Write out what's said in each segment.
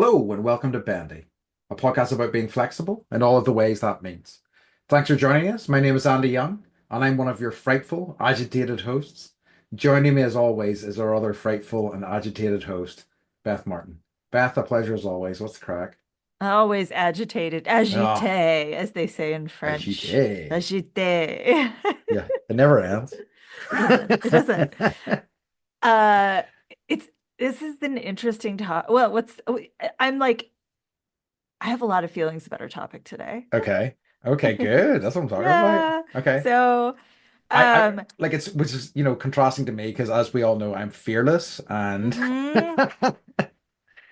Hello and welcome to Bendy, a podcast about being flexible in all of the ways that means. Thanks for joining us. My name is Andy Young, and I'm one of your frightful, agitated hosts. Joining me as always is our other frightful and agitated host, Beth Martin. Beth, a pleasure as always. What's the crack? Always agitated, Ah, agité, as they say in French. agité. Agité. Yeah, it never ends. It doesn't. Uh, it's this is an interesting topic. Well, I'm like, I have a lot of feelings about our topic today. Okay. Okay, good. That's what I'm talking about. Yeah. Okay. So, I um, like it's which is contrasting to me because as we all know I'm fearless and mhm.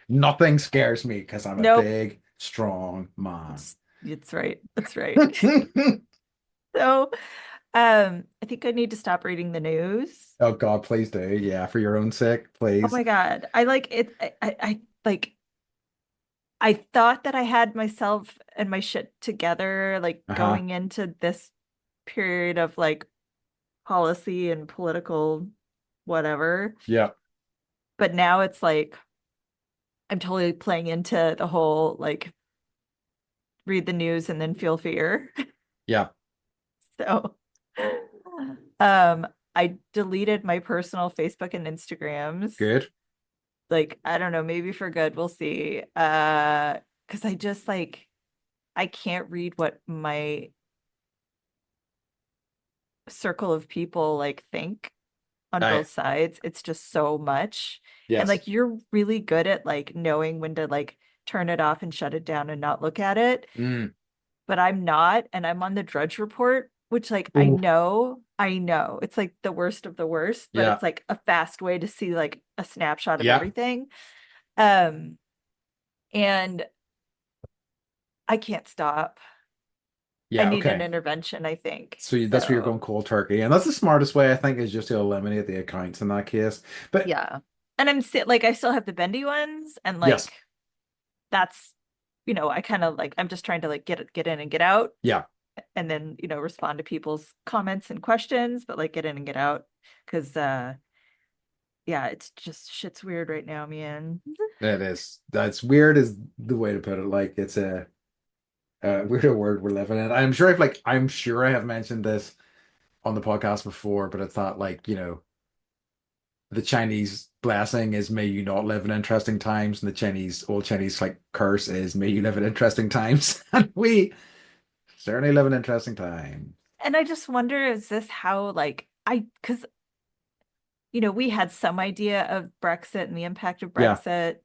nothing scares me because I'm a Nope. big strong man. It's right. That's right. So, I think I need to stop reading the news. Oh God, please do. Yeah, for your own sake, Oh please. my God. I like it. I like I thought that I had myself and my shit together, like Uh-huh. going into this period of like policy and political whatever. Yeah. But now it's like I'm totally playing into the whole like read the news and then feel fear. Yeah. So, um, I deleted my personal Facebook and Instagrams. Good. Like, I don't know, maybe for good, we'll see. Because I just like I can't read what my circle of people like think on I both sides. It's just so much. And yes. like you're really good at like knowing when to like turn it off and shut it down and not look at it. Mm. But I'm not, and I'm on the Drudge Report, which like Ooh. I know it's like the worst of the worst, but Yeah. it's like a fast way to see like a snapshot of Yeah. everything. Um, and I can't stop. I Yeah. need an Okay. intervention, I think. That's where you're So going cold turkey. And that's the smartest way, I think, is just to eliminate the accounts in that case. But yeah. And like I still have the bendy ones and yes. like that's I kind of like I'm just trying to like get in and get out Yeah. and then, respond to people's comments and questions, but like get in and get out because yeah, it's just shit's weird right now, man. It is. That's weird is the way to put it. Like it's a weird word we're living in. I'm sure I have mentioned this on the podcast before, but it's not like, the Chinese blessing is may you not live in interesting times, and the old Chinese like curse is may you live in interesting times. And we certainly live in interesting times. And I just wonder, is this how like because we had some idea of Brexit and the impact of Yeah. Brexit,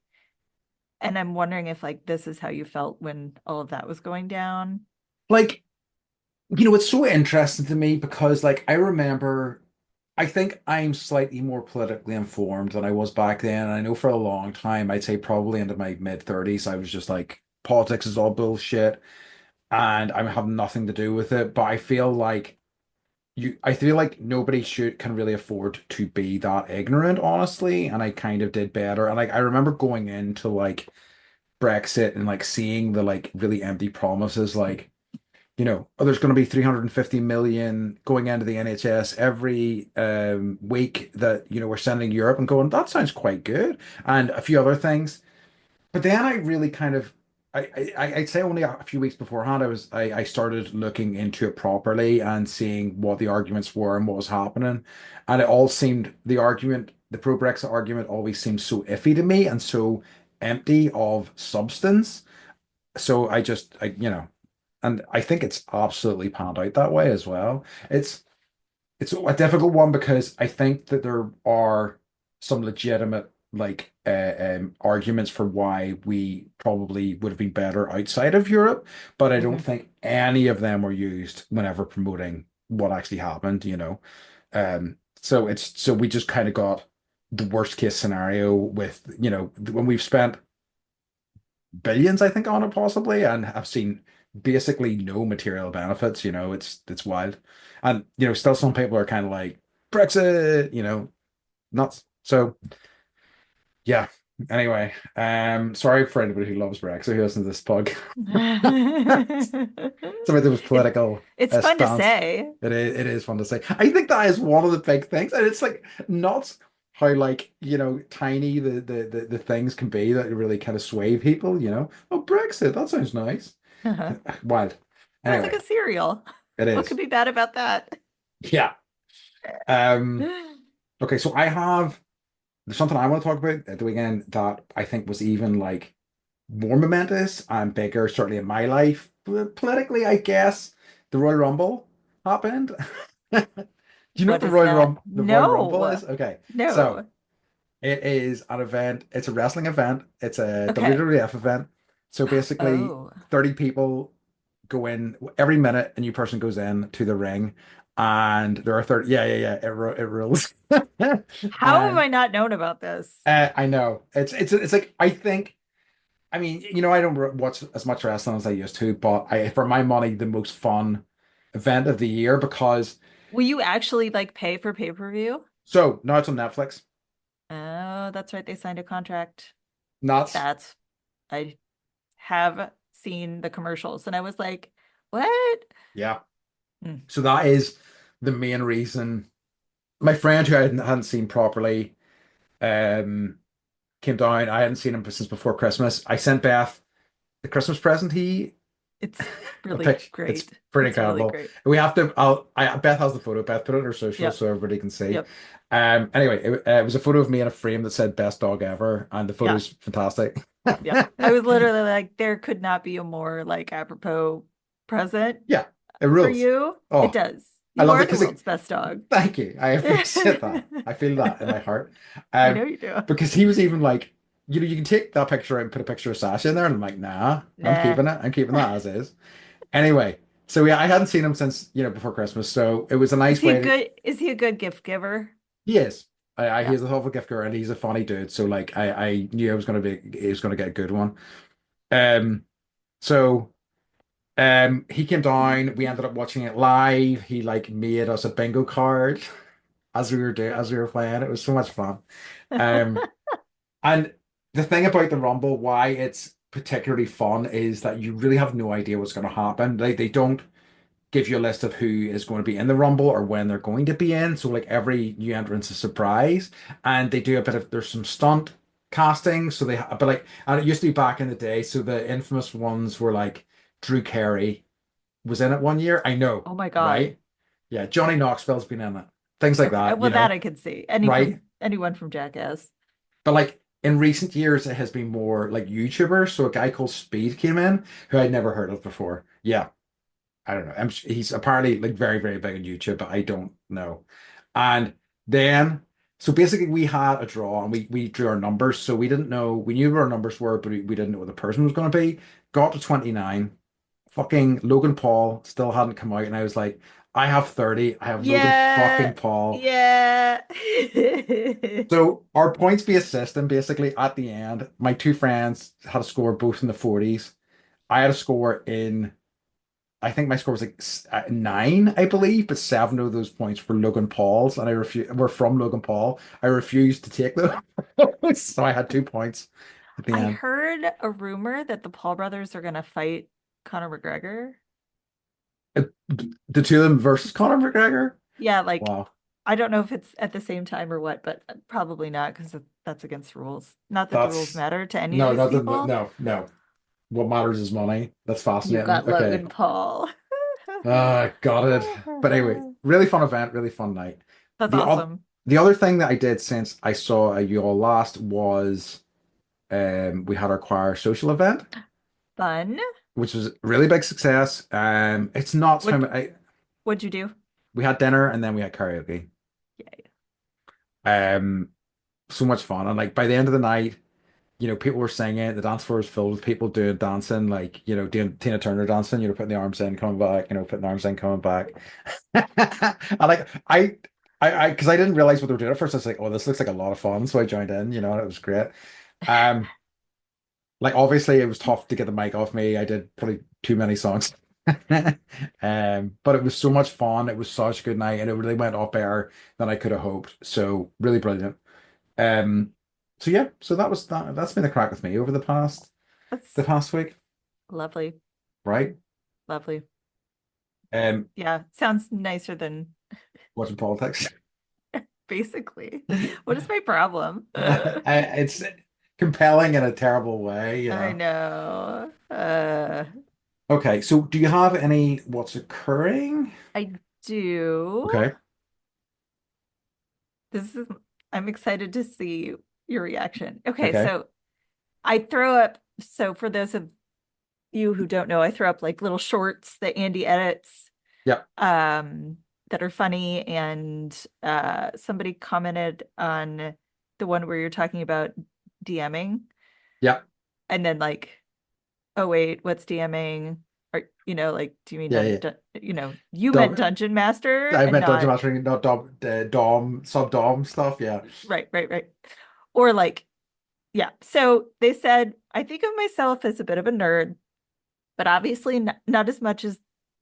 and I'm wondering if like this is how you felt when all of that was going down. Like, it's so interesting to me because like I think I'm slightly more politically informed than I was back then. And I know for a long time, I'd say probably into my mid 30s, I was just like, politics is all bullshit and I have nothing to do with it. But I feel like nobody can really afford to be that ignorant, honestly. And I kind of did better. And like I remember going into like Brexit and like seeing the like really empty promises, like, oh, there's going to be 350 million going into the NHS every week that, we're sending Europe and going, that sounds quite good. And a few other things. But then I really kind of, I'd say only a few weeks beforehand, I started looking into it properly and seeing what the arguments were and what was happening. And it all seemed, the pro-Brexit argument always seemed so iffy to me and so empty of substance. So and I think it's absolutely panned out that way as well. It's a difficult one because I think that there are some legitimate arguments for why we probably would have been better outside of Europe, but I don't Mhm. think any of them were used whenever promoting what actually happened. So we just kind of got the worst case scenario with, when we've spent billions, I think, on it possibly, and have seen basically no material benefits. It's wild. And still some people are kind of like Brexit, nuts. So yeah. Anyway, sorry for anybody who loves Brexit who listens to this podcast. Somebody that was It political it's fun to stance. say. It is fun to say. I think that is one of the big things, and it's like not. how like, tiny the things can be that really kind of sway people, Oh, Brexit, that sounds nice. Uh-huh. Wild. Sounds like Anyway, a cereal. it What could is. be bad about that? Yeah. Um, okay, so there's something I want to talk about at the weekend that I think was even like more momentous and bigger, certainly in my life. Politically, I guess the Royal Rumble happened. Do you know what What is that? The Royal Rumble No, is? Okay, so no. it is an event. It's a wrestling event. It's a Okay. WWF event. So basically, Oh, 30 people go in every minute. A new person goes in to the ring, and there are 30. Yeah, yeah, yeah. It rules. how have And I not known about this? I know it's like I think. I mean, I don't watch as much wrestling as I used to, but for my money, the most fun event of the year because Will you actually like pay for pay-per-view? so now it's on Netflix. Oh, that's right. They signed a contract. Nuts. That's I have seen the commercials and I was like, what? Yeah. Mm, So that is the main reason. My friend who I hadn't seen properly um came down. I hadn't seen him since before Christmas. I sent Beth the Christmas present he it's a really pic. It's great. pretty It's really incredible. great. We have to. Beth has the photo. Beth put it on her social Yep. so everybody can see. Yep. Anyway, it was a photo of me in a frame that said "Best dog ever," and the Yeah. photo's fantastic. Yep. I was literally like, there could not be a more like apropos present Yeah, it for rules. you. It Oh, does. I You love it are the because world's best dog. thank you. I appreciate that. I I feel that in my heart. know Um, you do. because he was even like, you can take that picture out and put a picture of Sasha in there, and I'm like, nah, I'm Nah. keeping it. I'm keeping that as is. Anyway, so yeah, I hadn't seen him since, before Christmas, so it was a nice way to. Is he a good gift giver? He is. Yeah. He's a thoughtful gift giver, and he's a funny dude. So like, I knew he was gonna get a good one. Um, so he came down. We ended up watching it live. He like made us a bingo card as we were playing. It was so much fun. Um, and the thing about the Rumble, why it's particularly fun, is that you really have no idea what's going to happen. They don't give you a list of who is going to be in the Rumble or when they're going to be in. So like every new entrant's a surprise, and they do a bit of there's some stunt casting. So but like, and it used to be back in the day. So the infamous ones were like Drew Carey was in it one year. I know, Oh my God. right? Yeah, Johnny Knoxville's been in it. Things like Okay. that, Well, that I could see. right? Anyone from Jackass. But like in recent years, it has been more like YouTubers. So a guy called Speed came in who I'd never heard of before. Yeah, I don't know. He's apparently like very, very big on YouTube, but I don't know. And then, so basically, we had a draw and we drew our numbers. So we didn't know, we knew what our numbers were, but we didn't know what the person was going to be. Got to 29. Fucking Logan Paul still hadn't come out. And I was like, I have 30. I have Logan Yeah. fucking Paul. Yeah. So our points-based system, basically at the end, my two friends had a score both in the 40s. I had a score in I think my score was like 9, I believe, but 7 of those points were Logan Paul's, and I refuse were from Logan Paul. I refused to take those, so I had 2 points at the I end. heard a rumor that the Paul brothers are gonna fight Conor McGregor. Uh, The two of them versus Conor McGregor. Yeah, like Wow, I don't know if it's at the same time or what, but probably not because that's against rules. Not that the rules that's matter to any of no, these nothing. people. No, no. What matters is money. That's You fascinating. got Okay, Logan Paul. got it. But anyway, really fun event, really fun night. That's The other awesome. the other thing that I did since I saw you all last was we had our choir social event, Fun. which was a really big success. It's not so What much. what'd you do? We had dinner and then we had karaoke. Yeah. Um, so much fun. And like by the end of the night, people were singing. The dance floor was filled with people doing dancing, like doing Tina Turner dancing. Putting the arms in, coming back. Putting the arms in, coming back. And like because I didn't realize what they were doing at first. I was like, oh, this looks like a lot of fun. So I joined in. And it was great. Um, like obviously it was tough to get the mic off me. I did probably too many songs. But it was so much fun. It was such a good night, and it really went off better than I could have hoped. So really brilliant. Um, so yeah, so that's been the crack with me over the That's past week, lovely. right? Lovely. Um, Yeah, sounds nicer than watching politics. Basically. What is my problem? It's compelling in a terrible way, you I know. know. Okay, so do you have any what's occurring? I do. Okay, This is, I'm excited to see your reaction. Okay, okay. so I throw up, so for those of you who don't know, I throw up like little shorts that Andy edits Yep, um that are funny, and somebody commented on the one where you're talking about DMing, yep. and then like, oh wait, what's DMing? Or like, do you mean Yeah, yeah. you meant Dom, Dungeon Master I and meant Dungeon not Mastering, not Dom, sub-Dom stuff. Yeah. right, right, right. Or like, yeah. So they said, I think of myself as a bit of a nerd, but obviously not as much as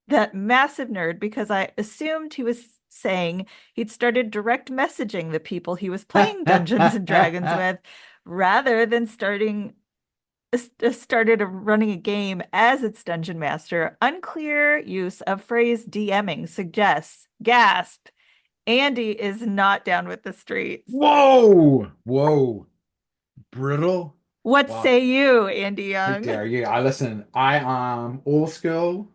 that massive nerd, because I assumed he was saying he'd started direct messaging the people he was playing Dungeons and Dragons with rather than started running a game as its dungeon master. Unclear use of phrase DMing suggests, gasp, Andy is not down with the streets. Whoa, whoa, brutal. What Wow, say you, Andy how Young? dare you? I listen. I am old school,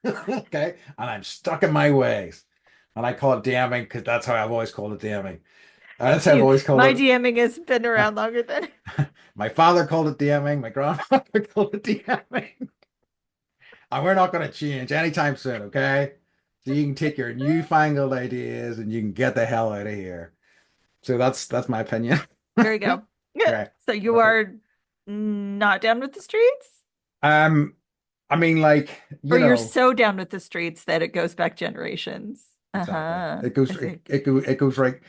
okay, and I'm stuck in my ways, and I call it DMing because that's how I've always called it DMing. That's how I've You, always called my it. DMing has been around longer than My father called it DMing. My grandfather called it DMing. And we're not going to change anytime soon, okay? So you can take your newfangled ideas and you can get the hell out of here. So that's my opinion. There you go. Yeah. Okay, So you perfect. are not down with the streets? Um, I mean, like, Or you're so down with the streets that it goes back generations? exactly. Uh-huh. It I goes see. it goes right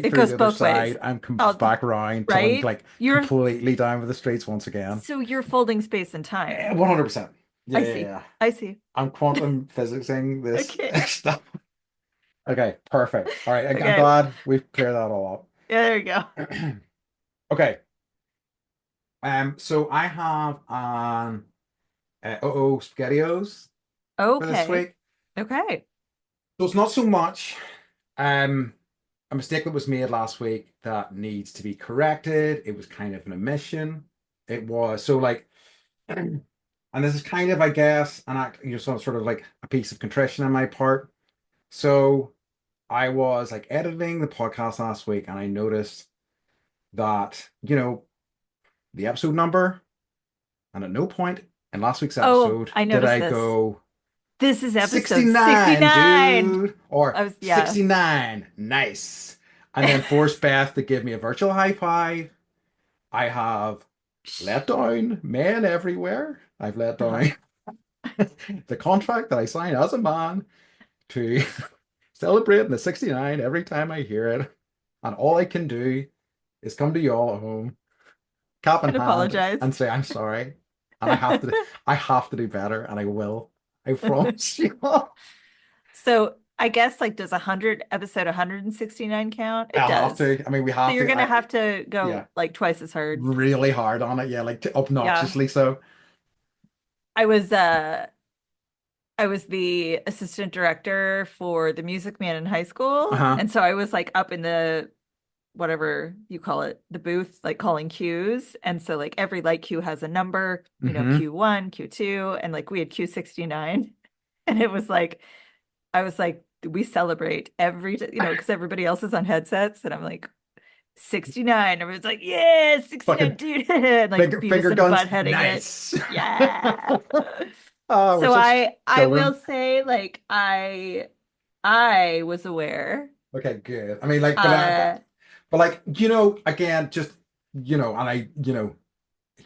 It through goes the other both ways. side. I'm come Oh, back around till I'm right? like You're completely down with the streets once again. so you're folding space and time. 100%. Yeah, I yeah, see. yeah. I see. I'm quantum physicsing this Okay. stuff. Okay, perfect. All right, I'm Okay. glad we've cleared that all Yeah, there you go. up. Okay. So I have SpaghettiOs for this Okay. week. Okay. So it's not so much um a mistake that was made last week that needs to be corrected. It was kind of an omission. It was so like, and this is kind of, I guess, an act, some sort of like a piece of contrition on my part. So I was like editing the podcast last week and I noticed that, the episode number, and at no point in last week's Oh, episode I did noticed I this. go This is episode 69, 69. dude, or Yeah. 69, nice. And then force Beth to give me a virtual high five. I have let down men everywhere. I've let Uh-huh. down the contract that I signed as a man to celebrate the 69 every time I hear it. And all I can do is come to y'all at home, cap in And hand, apologize. and say I'm sorry. And I have to do better, and I will. I promise you. So I guess like does 169 count? It I'll have does. to. I mean, we So have you're to. gonna have to Yeah, go like twice as hard. really hard on it. Yeah, like Yeah. obnoxiously so. I was uh I was the assistant director for the Music Man in high school. Uh-huh. And so I was like up in the whatever you call it, the booth, like calling cues. And so like every light cue has a number, Hmm. Q1, Q2, and like we had Q69. And it was like I was like, we celebrate because everybody else is on headsets, and I'm like, 69. Everyone's like, yeah, 69, Fucking dude. And like finger Beavis and guns. Buttheading it. Nice. Yeah. Oh, we're So such I will children. say, like, I was aware. Okay, good. I mean, like, Uh but like, again, just, and I,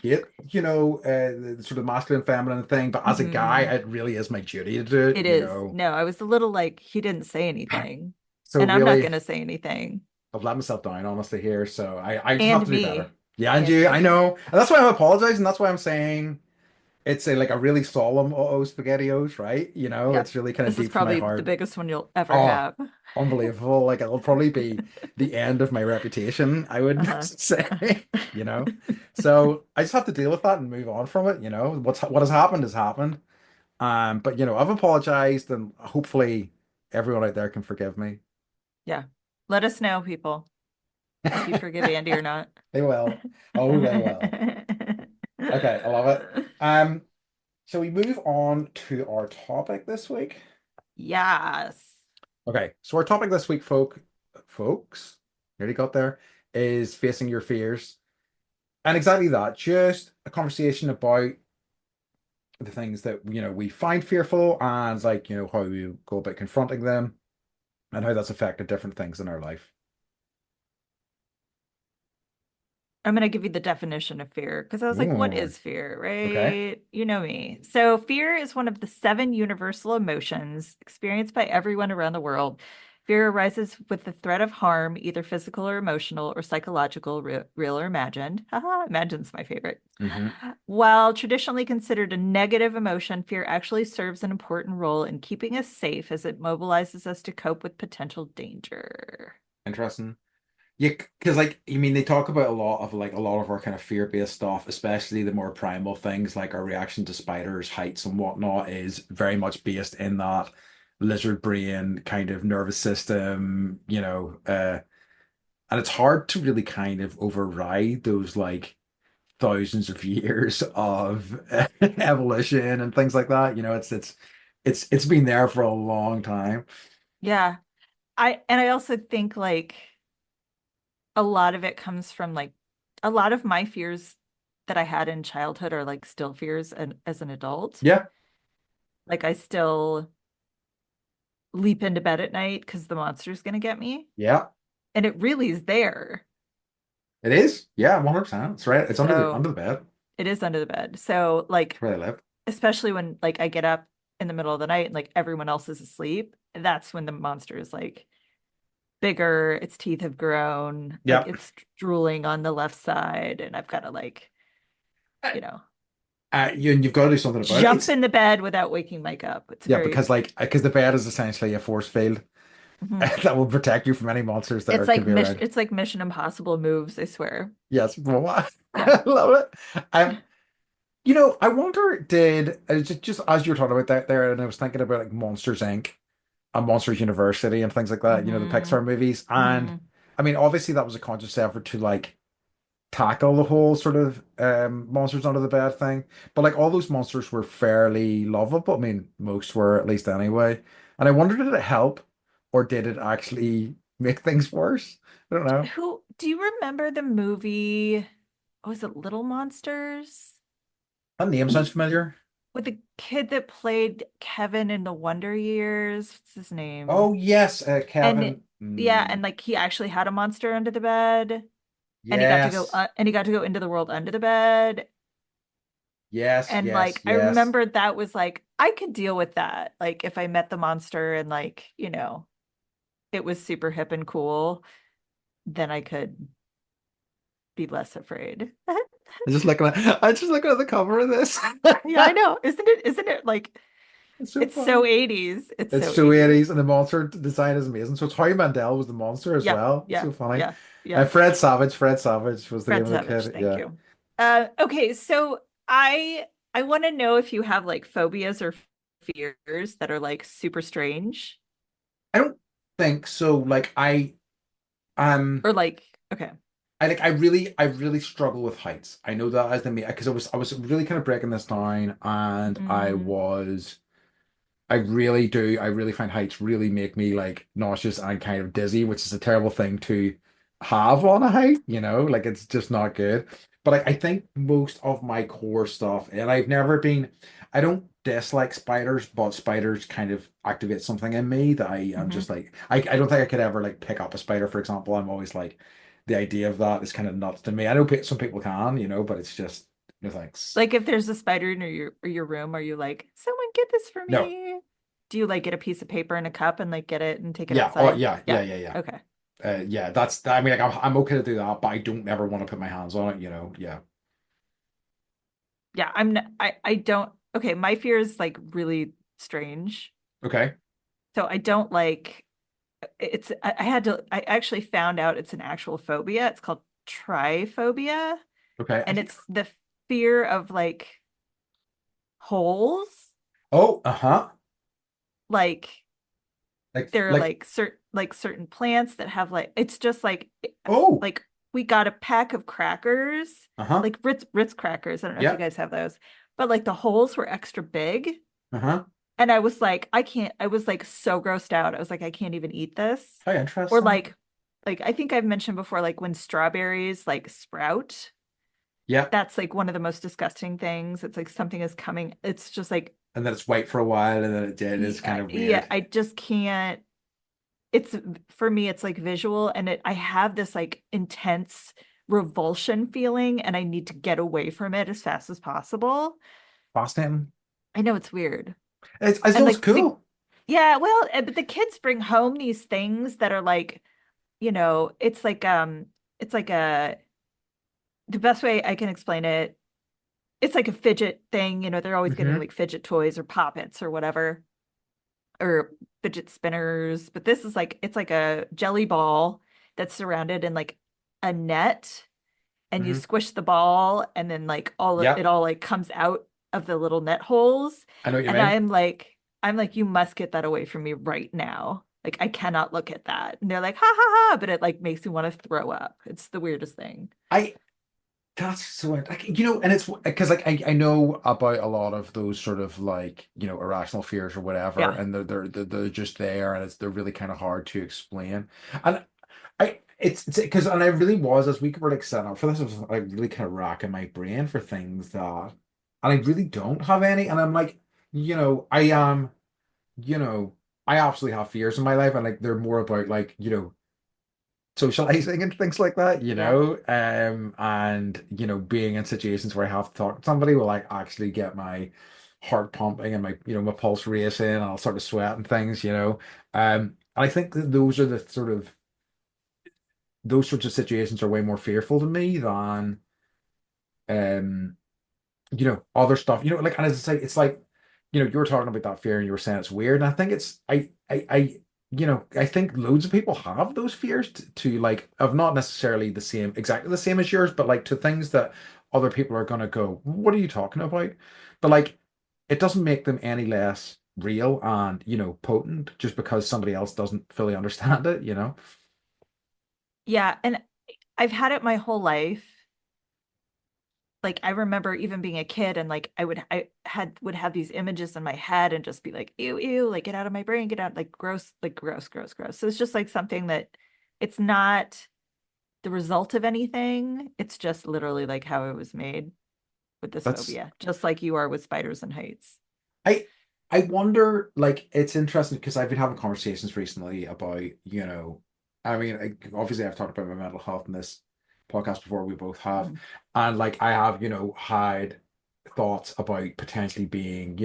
hate, the sort of masculine, feminine thing, but as a guy, mhm. it really is my duty to do it, It is. No, I was a little like, he didn't say anything. So And I'm not really, gonna say anything. I've let myself down, honestly, here. So I just have And to do better. me. Yeah, and And you, I me. know. And that's why I'm apologizing. That's why I'm saying it's like a really solemn SpaghettiOs, right? Yeah. It's really kind of This is deep from my probably the heart. biggest one you'll ever Oh, have. unbelievable. Like it'll probably be the end of my reputation, I would Uh-huh. say, you know. So I just have to deal with that and move on from it. What has happened has happened. But I've apologized and hopefully everyone out there can forgive me. Yeah. Let us know, people, if you forgive Andy or not. They will. Oh, they will. Okay, I love it. Shall we move on to our topic this week? Yes. Okay, so our topic this week, folks, nearly got there, is facing your fears. And exactly that, just a conversation about the things that, we find fearful and like, how we go about confronting them and how that's affected different things in our life. I'm going to give you the definition of fear because I was like, what Ooh, is fear, okay. right? You know me. So, fear is one of the seven universal emotions experienced by everyone around the world. Fear arises with the threat of harm, either physical or emotional or psychological, real or imagined. Haha, imagine's my favorite. Hmm. While traditionally considered a negative emotion, fear actually serves an important role in keeping us safe as it mobilizes us to cope with potential danger. Interesting. Yeah, because like they talk about a lot of our kind of fear-based stuff, especially the more primal things like our reaction to spiders, heights, and whatnot, is very much based in that lizard brain kind of nervous system, and it's hard to really kind of override those like thousands of years of evolution and things like that. It's been there for a long time. Yeah. I also think like a lot of it comes from like a lot of my fears that I had in childhood are like still fears and as an adult. Yeah, Like I still leap into bed at night because the monster's gonna get me. yeah, And it really is there. it is. Yeah, 100%. It's right. It's So under the bed. it is under the bed. So It's like where they live. especially when like I get up in the middle of the night and like everyone else is asleep, that's when the monster is like bigger, its teeth have grown, like Yep. it's drooling on the left side, and I've got to like, you know, You've got to do something about it. jump in the bed without waking Mike up. It's Yeah, very, because the bed is essentially a force field mhm. that will protect you from any monsters that could be around. It's like Mission Impossible moves, I swear. Yes, well, Yeah. I love it. I wonder, did just as you were talking about that there, and I was thinking about like Monsters Inc. and Monsters University and things like that, the Hmm. Pixar movies. And Hmm. I mean, obviously that was a conscious effort to like tackle the whole sort of monsters under the bed thing. But like all those monsters were fairly lovable. I mean, most were at least anyway. And I wonder, did it help or did it actually make things worse? I don't know. Who do you remember the movie? Oh, is it Little Monsters? That name sounds familiar. With the kid that played Kevin in the Wonder Years. What's his Oh name? yes, And Kevin. yeah, and like he actually had a monster under the bed, and Yes, he got to go into the world under the bed. yes, And yes, like I yes. remember that was like I could deal with that. Like if I met the monster and like, it was super hip and cool, then I could be less afraid. I'm just looking at the cover of this. Yeah, I know. Isn't it like It's so it's so funny. 80s. It's It's so so 80s. 80s and the monster design is amazing. So it's Howie Mandel was the monster as Yeah, well. It's yeah, so funny. yeah, yeah. And Fred Savage was the name Fred of the Savage, kid. thank Yeah. you. Okay, so I want to know if you have like phobias or fears that are like super strange I don't think so. Like um or like okay. I really struggle with heights. I know that as the because I was really kind of breaking this down and Mm, I really do. I really find heights really make me like nauseous and kind of dizzy, which is a terrible thing to have on a height, like it's just not good. But I think most of my core stuff, and I don't dislike spiders, but spiders kind of activate something in me that I am mhm. just like, I don't think I could ever like pick up a spider, for example. I'm always like, the idea of that is kind of nuts to me. I know some people can, but it's just, no thanks. Like if there's a spider in your room, are you like, someone get this for No. me? Do you like get a piece of paper and a cup and like get it and take it Yeah. Oh, outside? yeah. Yeah. Yeah. Yeah. Yeah. Okay. Yeah, I mean, like, I'm okay to do that, but I don't ever want to put my hands on it. Yeah. Yeah, I don't okay, my fear is like really strange. Okay. So I don't like I had to I actually found out it's an actual phobia. It's called tryphobia, Okay. and it's the fear of like holes. Oh, uh-huh. Like there are like certain plants that have like it's just oh, like we got a pack of crackers, uh-huh, like Ritz crackers. I don't know if you yeah, guys have those, but like the holes were extra big. uh-huh. And I was like, I can't, I was like so grossed out. I was like, I can't even eat this. How Or interesting. like I think I've mentioned before, like when strawberries like sprout, Yeah, that's like one of the most disgusting things. It's like something is coming. It's just like, and then it's white for a while, and then it did. It's kind yeah, of yeah, weird. I just can't. It's for me, it's like visual and I have this like intense revulsion feeling and I need to get away from it as fast as possible. Fascinating. I know it's weird. I And still it's like the cool. yeah, well, but the kids bring home these things that are like, it's like a the best way I can explain it, it's like a fidget thing, they're always getting Hmm. like fidget toys or poppets or whatever, or fidget spinners, but this is like it's like a jelly ball that's surrounded in like a net and you Hmm. squish the ball and then like Yeah, it all like comes out of the little net holes. I know what you And mean. I'm like, you must get that away from me right now. Like I cannot look at that. And they're like, ha ha ha, but it like makes me want to throw up. It's the weirdest thing. I That's so like and it's because like I know about a lot of those sort of like irrational fears or whatever, Yeah. and they're just there, and they're really kind of hard to explain. And it's because and I really was as we were like setting up for this, I was like really kind of racking my brain for things that, and I really don't have any, and I'm like, I am, you know, I absolutely have fears in my life, and like they're more about like socializing and things like that, Yeah. and being in situations where I have to talk to somebody will like actually get my heart pumping and my pulse racing, and I'll start to sweat and things. And I think that those sorts of situations are way more fearful to me than um other stuff. Like, and as I say, it's like, you were talking about that fear and you were saying it's weird. And I think I think loads of people have those fears to like, of not necessarily exactly the same as yours, but like to things that other people are gonna go, what are you talking about? But like, it doesn't make them any less real and, potent just because somebody else doesn't fully understand it. Yeah. And I've had it my whole life. Like I remember even being a kid and like would have these images in my head and just be like, ew, ew, like get out of my brain, get out, like gross, gross, gross. So it's just like something that it's not the result of anything. It's just literally like how it was made with this That's phobia, just like you are with spiders and heights. I I wonder, like, it's interesting because I've been having conversations recently about, I mean, obviously I've talked about my mental health in this podcast before, we both have, Mhm. and like I have, had thoughts about potentially being,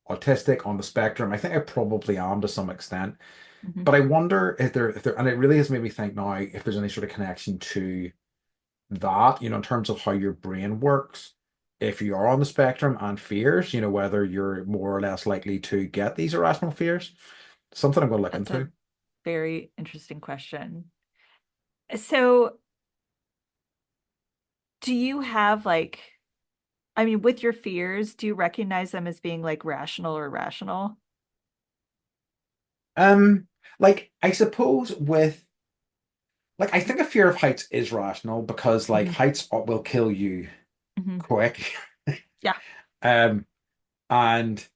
autistic on the spectrum. I think I probably am to some extent, Mhm. but I wonder if there, and it really has made me think now if there's any sort of connection to that, in terms of how your brain works, if you are on the spectrum and fears, whether you're more or less likely to get these irrational fears. Something I'm going to look That's a into. very interesting question. So, do you have like, I mean, with your fears, do you recognize them as being like rational or irrational? Um, like I suppose with like I think a fear of heights is rational because like Hmm. heights will kill you Hmm. quick. Yeah. Um, and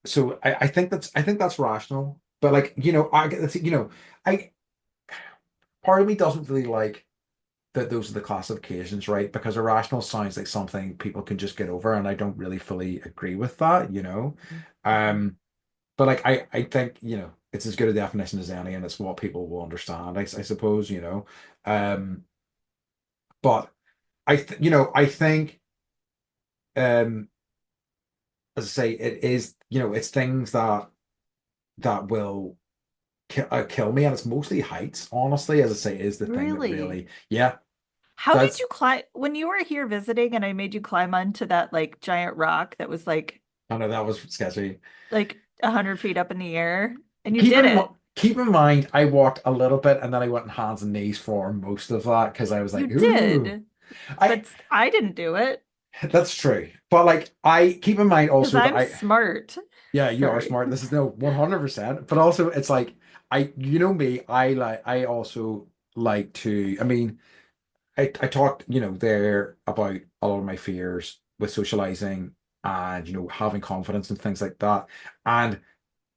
so I think that's rational. But like, I get I part of me doesn't really like that those are the classifications, right? Because irrational sounds like something people can just get over, and I don't really fully agree with that. Hmm. Um, but like I think, it's as good a definition as any, and it's what people will understand, I suppose. Um, but I think um as I say, it is, it's things that will kill me, and it's mostly heights, honestly, as I say, is the thing that Really? really, yeah, How did that's you climb when you were here visiting and I made you climb onto that like giant rock that was I know that was sketchy. like 100 feet up in the air and you Keep did in mi- it? keep in mind, I walked a little bit, and then I went on hands and knees for most of that because I was You like, ooh. did, I but I didn't do it. That's true. But like I keep in mind Because also that I'm I smart. yeah, you are Sorry. smart. This is no 100%. But also it's like you know me, I also like to I mean I talked, there about a lot of my fears with socializing and, having confidence and things like that. And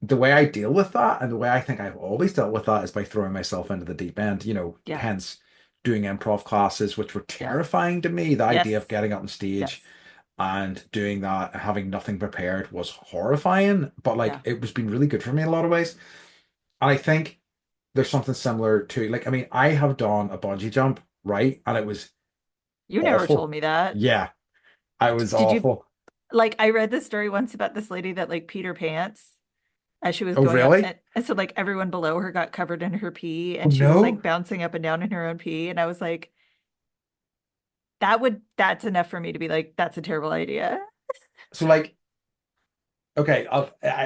the way I deal with that and the way I think I've always dealt with that is by throwing myself into the deep end, Yeah. hence doing improv classes, which were Yeah. terrifying to me. The idea of Yes. getting up on stage Yes. and doing that, and having nothing prepared was horrifying, but like Yeah. it was been really good for me in a lot of ways. And I think there's something similar to like, I mean, I have done a bungee jump, right? And it was You never told awful. me that. Yeah, I was Did you awful. like I read this story once about this lady that like peed her pants as she was Oh, going up really? and so like everyone below her got covered in her pee Oh, and she was like no. bouncing up and down in her own pee and I was like that's enough for me to be like that's a terrible idea. So like, okay,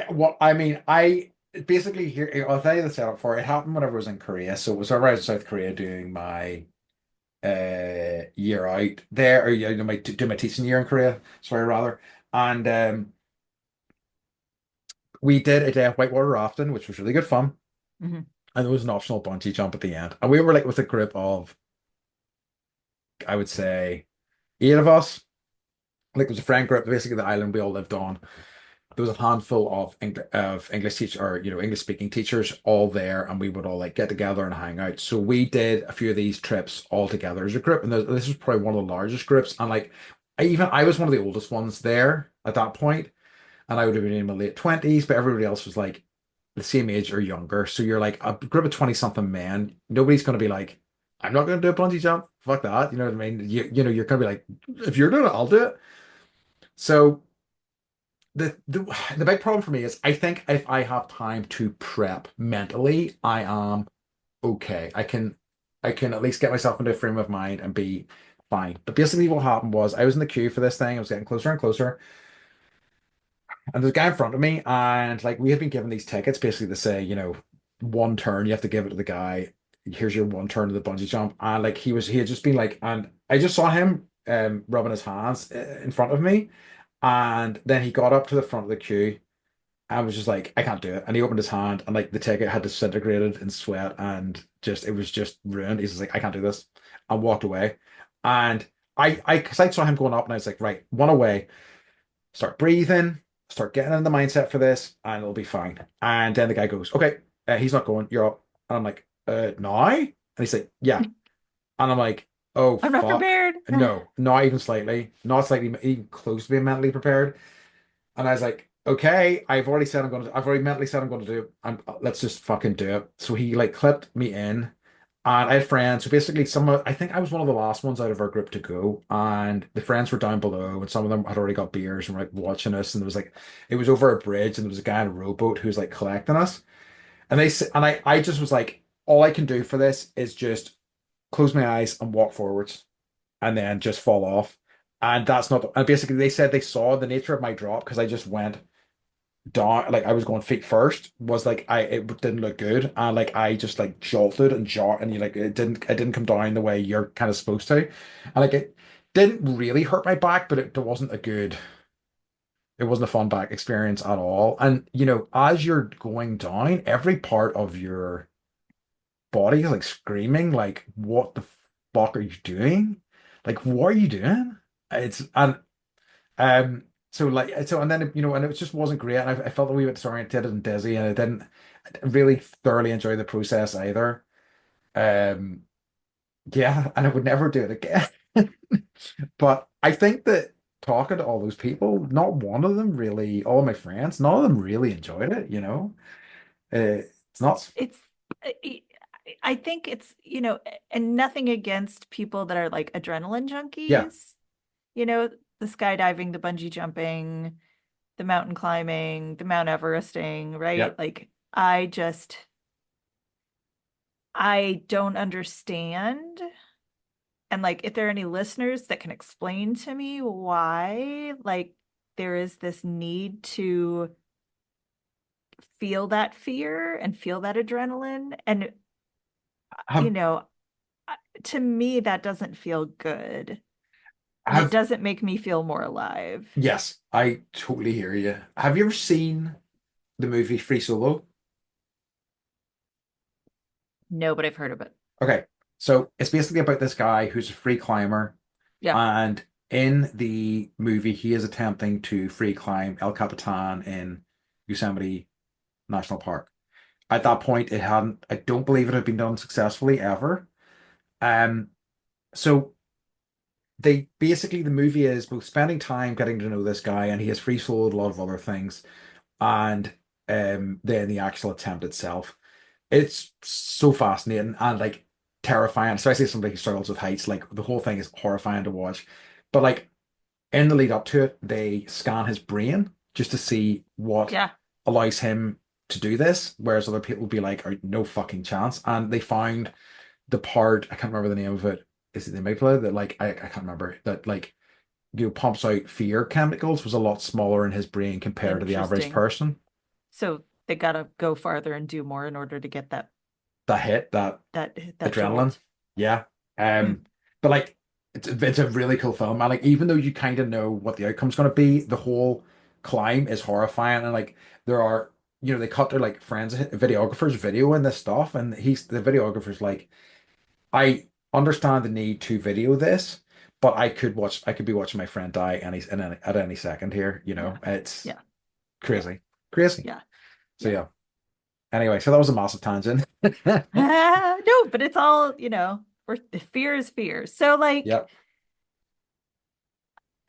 what I mean, I basically here, I'll tell you the setup for it. It happened whenever I was in Korea. So it was whenever I was in South Korea doing my year out there, or do my teaching year in Korea, sorry, rather. And we did a day of whitewater rafting, which was really good fun. Mhm. And there was an optional bungee jump at the end. And we were like with a group of, I would say, 8 of us. Like it was a friend group, basically the island we all lived on. There was a handful of English teachers, or English speaking teachers all there, and we would all like get together and hang out. So we did a few of these trips all together as a group, and this was probably one of the largest groups. And like I was one of the oldest ones there at that point, and I would have been in my late 20s, but everybody else was like the same age or younger. So you're like a group of 20 something men. Nobody's going to be like, I'm not going to do a bungee jump. Fuck that. You know what I mean? You're going to be like, if you're doing it, I'll do it. So the big problem for me is I think if I have time to prep mentally, I am okay. I can at least get myself into a frame of mind and be fine. But basically what happened was I was in the queue for this thing. I was getting closer and closer. And there's a guy in front of me, and like we had been given these tickets basically to say, one turn, you have to give it to the guy. Here's your one turn to the bungee jump. And like he had just been like, and I just saw him rubbing his hands in front of me. And then he got up to the front of the queue. I was just like, I can't do it. And he opened his hand, and like the ticket had disintegrated in sweat, and just it was just ruined. He's just like, I can't do this. I walked away. And because I saw him going up, and I was like, right, one away, start breathing, start getting in the mindset for this, and it'll be fine. And then the guy goes, okay, he's not going, you're up. And I'm like, no. And he's like, yeah. And I'm like, oh, I'm not fuck. prepared. No, not even slightly, not slightly, even close to being mentally prepared. And I was like, okay, I've already mentally said I'm going to do it. Let's just fucking do it. So he like clipped me in. And I had friends. So basically, I think I was one of the last ones out of our group to go. And the friends were down below, and some of them had already got beers and were like watching us. And there was like, it was over a bridge, and there was a guy in a rowboat who was like collecting us. And I just was like, all I can do for this is just close my eyes and walk forwards, and then just fall off. And that's not, and basically they said they saw the nature of my drop because I just went down, like I was going feet first, was like it didn't look good. And like I just like jolted and jar and you like it didn't come down the way you're kind of supposed to. And like it didn't really hurt my back, but it wasn't a fun back experience at all. And as you're going down, every part of your body is like screaming, like, what the fuck are you doing? Like, what are you doing? It's and and then and it just wasn't great. And I felt a wee bit disoriented and dizzy, and I didn't really thoroughly enjoy the process either. Um, yeah, and I would never do it again. But I think that talking to all those people, not one of them really, all my friends, none of them really enjoyed it. It's not, It's I think it's, and nothing against people that are like adrenaline yeah, junkies, you know, the skydiving, the bungee jumping, the mountain climbing, the Mount Everesting, yeah. right? Like I don't understand. And like if there are any listeners that can explain to me why like there is this need to feel that fear and feel that adrenaline and you Have know to me that doesn't feel good. and it Have doesn't make me feel more alive. Yes, I totally hear you. Have you ever seen the movie Free Solo? No, but I've heard of it. Okay, so it's basically about this guy who's a free climber, Yeah. and in the movie, he is attempting to free climb El Capitan in Yosemite National Park. At that point, it hadn't, I don't believe it had been done successfully ever. Um, so they basically, the movie is both spending time getting to know this guy, and he has free soloed a lot of other things, and then the actual attempt itself. It's so fascinating and like terrifying, especially as somebody who struggles with heights. Like the whole thing is horrifying to watch. But like in the lead up to it, they scan his brain just to see what Yeah. allows him to do this, whereas other people will be like, no fucking chance. And they found the part, I can't remember the name of it. Is it the amygdala that like I can't remember that like pumps out fear chemicals was a lot smaller in his brain compared to the average Interesting. person. So they gotta go farther and do more in order to get That hit, that that adrenaline. jolt. Yeah. Hmm. But like it's a really cool film. And like even though you kind of know what the outcome's gonna be, the whole climb is horrifying. And like there are, they cut their like friends videographers video in this stuff, and he's the videographer's like, I understand the need to video this, but I could be watching my friend die at any second here, Yeah. It's Yeah. Yeah. crazy. Crazy. Yeah. So Yeah. yeah. Anyway, so that was a massive tangent. No, but it's all, fear is fear. So like, Yep.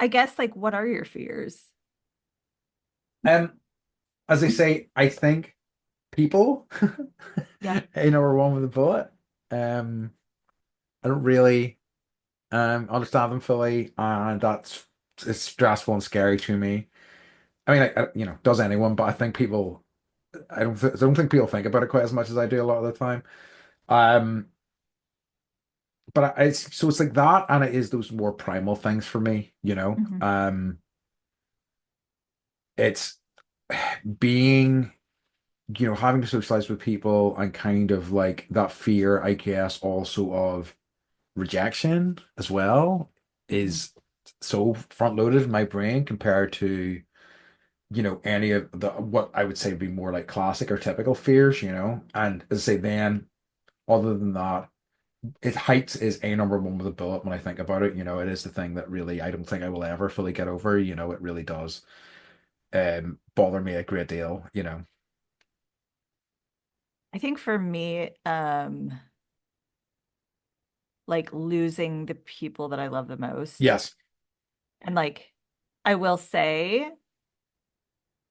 I guess like what are your fears? Um, as I say, I think people, Yeah. are one with a bullet. Um, I don't really understand them fully, and it's stressful and scary to me. I mean, does anyone? But I think people, I don't think people think about it quite as much as I do a lot of the time. Um, but it's like that, and it is those more primal things for me. Hmm. It's being, having to socialize with people and kind of like that fear, I guess, also of rejection as well Hmm. is so front loaded in my brain compared to, any of the what I would say would be more like classic or typical fears. And as I say, then other than that, heights is a number one with a bullet when I think about it. It is the thing that really I don't think I will ever fully get over. It really does bother me a great deal. I think for me, like losing the people that I love the most. Yes. And like, I will say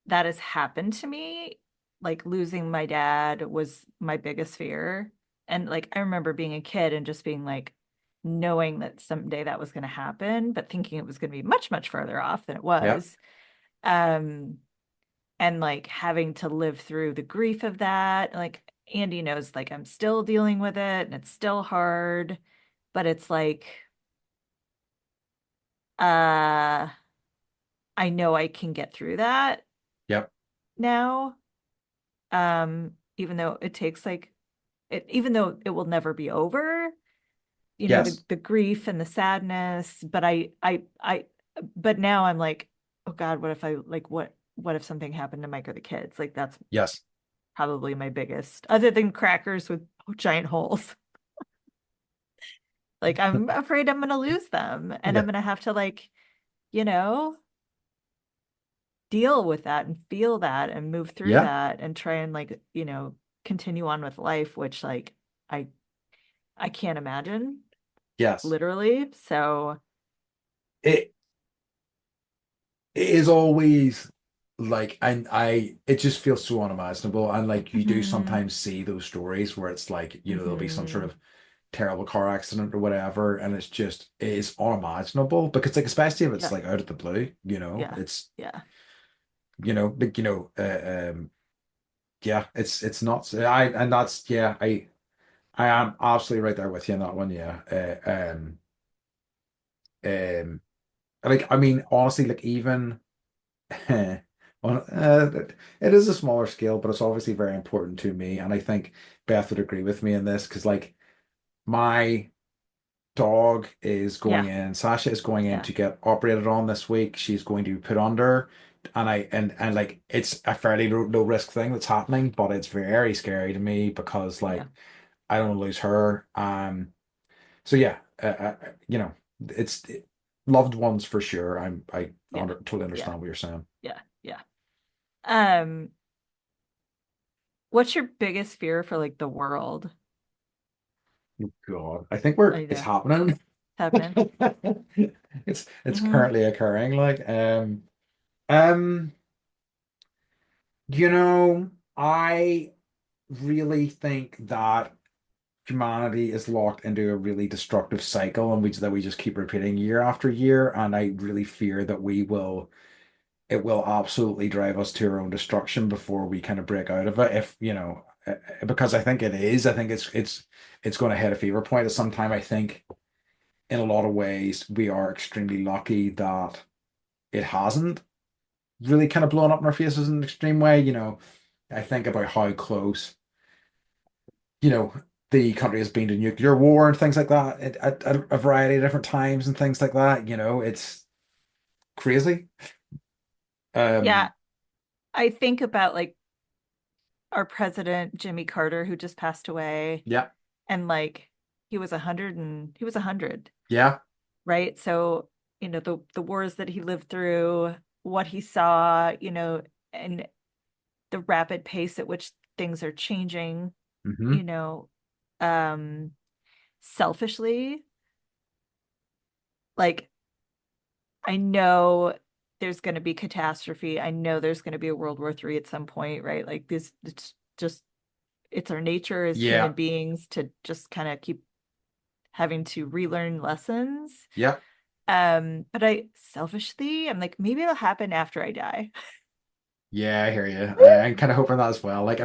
that has happened to me. Like losing my dad was my biggest fear. And like I remember being a kid and just being like knowing that someday that was going to happen, but thinking it was going to be much, much further off than it Yep. was. Um, and like having to live through the grief of that. Like Andy knows like I'm still dealing with it and it's still hard, but it's like uh I know I can get through that Yep. now. Even though it takes like even though it will never be over, Yes. the grief and the sadness, but but now I'm like, oh God, what if I like what if something happened to Mike or the kids? Like that's Yes. probably my biggest, other than crackers with giant holes. Like I'm afraid I'm gonna lose them and I'm Yeah. gonna have to like, you know, deal with that and feel that and move through Yeah. that and try and like, continue on with life, which like I I can't imagine Yes. literally. So, It it is always like, and it just feels so unimaginable. And like you do mhm, sometimes see those stories where it's like, there'll be some sort mhm. of terrible car accident or whatever, and it is unimaginable because like especially if it's Yeah, like out of the blue, yeah, it's yeah. like yeah, it's nuts. And that's yeah, I am absolutely right there with you on that one. Yeah. Um like I mean honestly like even on it is a smaller scale, but it's obviously very important to me, and I think Beth would agree with me in this because like my dog is going Yeah. in. Sasha is going in Yeah. to get operated on this week. She's going to be put under, and like it's a fairly low risk thing that's happening, but it's very scary to me because Yeah. like I don't want to lose her. So yeah, it's loved ones for sure. Yeah. Totally Yeah. understand what you're saying. Yeah. Yeah. Um, what's your biggest fear for like the world? Oh God, I think I it's know. happening. Happening. It's Hmm. currently occurring. Um, you know, I really think that humanity is locked into a really destructive cycle, and we just keep repeating year after year. And I really fear that it will absolutely drive us to our own destruction before we kind of break out of it. If you know, because I think it is. I think it's going to hit a fever point at some time. I think in a lot of ways we are extremely lucky that it hasn't really kind of blown up in our faces in an extreme way. I think about how close, you know, the country has been to nuclear war and things like that at a variety of different times and things like that. It's crazy. Yeah. Um, I think about like our president, Jimmy Carter, who just passed away, yeah, and like he was 100, yeah, right? So, the wars that he lived through, what he saw, and the rapid pace at which things are changing, hmm you know, um, selfishly, like I know there's going to be catastrophe. I know there's going to be a World War III at some point, right? Like this, it's our nature as human yeah, beings to just kind of keep having to relearn lessons. yeah, But I selfishly, I'm like, maybe it'll happen after I die. yeah. I hear you. I'm kind of hoping that as well. Like,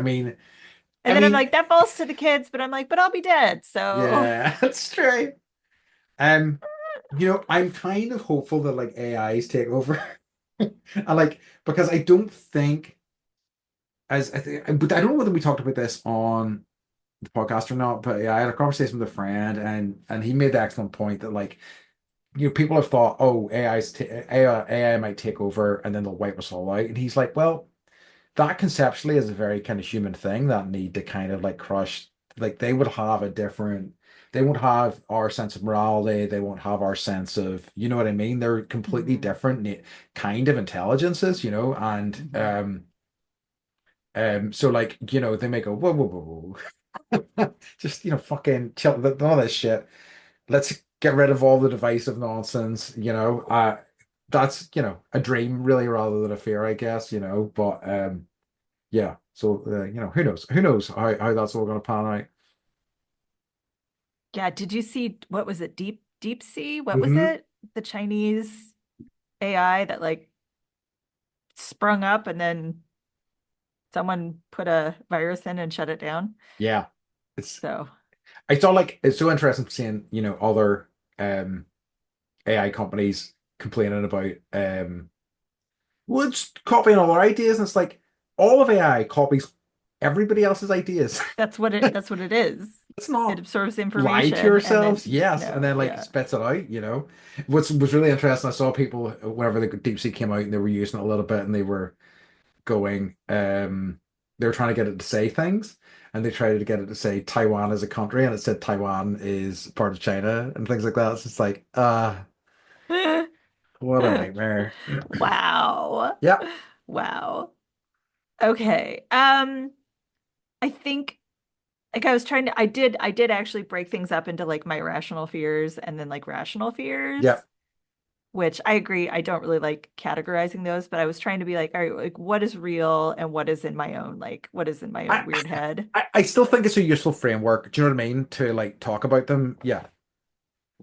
And I then I'm mean, like, that falls to the kids, but I'm like, but I'll be dead. So yeah, that's true. Um, I'm kind of hopeful that like AIs take over. I like because I don't think as I think, but I don't know whether we talked about this on the podcast or not. But yeah, I had a conversation with a friend, and he made the excellent point that like people have thought, oh, AI might take over and then they'll wipe us all out, and he's like, well, that conceptually is a very kind of human thing that need to kind of like crush. Like they would have a different. They won't have our sense of morality. They won't have our sense of, you know what I mean? They're completely mhm, different kind of intelligences, and mhm. so like, they may go, whoa, whoa, whoa, whoa. Just, fucking chill, all this shit. Let's get rid of all the divisive nonsense, that's, a dream really rather than a fear, I guess, but yeah. So, who knows? Who knows how that's all going to pan out? Yeah, did you see what was it? Deep Sea? What was Hmm it? The Chinese AI that like sprung up and then someone put a virus in and shut it down. Yeah. It's, So, it's all like, it's so interesting seeing, other AI companies complaining about, what's copying all our ideas. And it's like, all of AI copies everybody else's ideas. that's what it is. Let's It not absorbs lie to information and yourselves. then Yes, and no, then like yeah. spits it out. What's was really interesting, I saw people whenever the deep sea came out and they were using it a little bit and they were going, they were trying to get it to say things and they tried to get it to say Taiwan as a country and it said Taiwan is part of China and things like that. It's just like, what a nightmare. Wow. Yeah. Wow. Okay. I think like I did actually break things up into like my irrational fears and then like rational Yeah. fears, which I agree I don't really like categorizing those, but I was trying to be like, all right, like what is real and what is in my own like what is in my own I, weird head. I still think it's a useful framework. Do you know what I mean? To like talk about them. Yeah.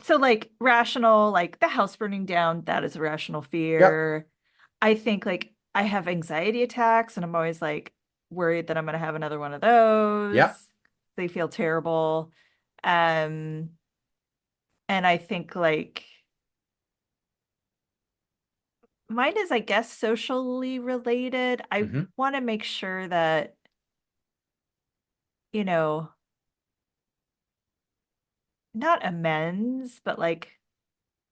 So like rational, like the house burning down, that is a rational Yep. fear. I think like I have anxiety attacks and I'm always like worried that I'm gonna have another one of Yep. those. They feel terrible. Um, and I think like mine is, I guess, socially related. I hmm want to make sure that, you know, not amends, but like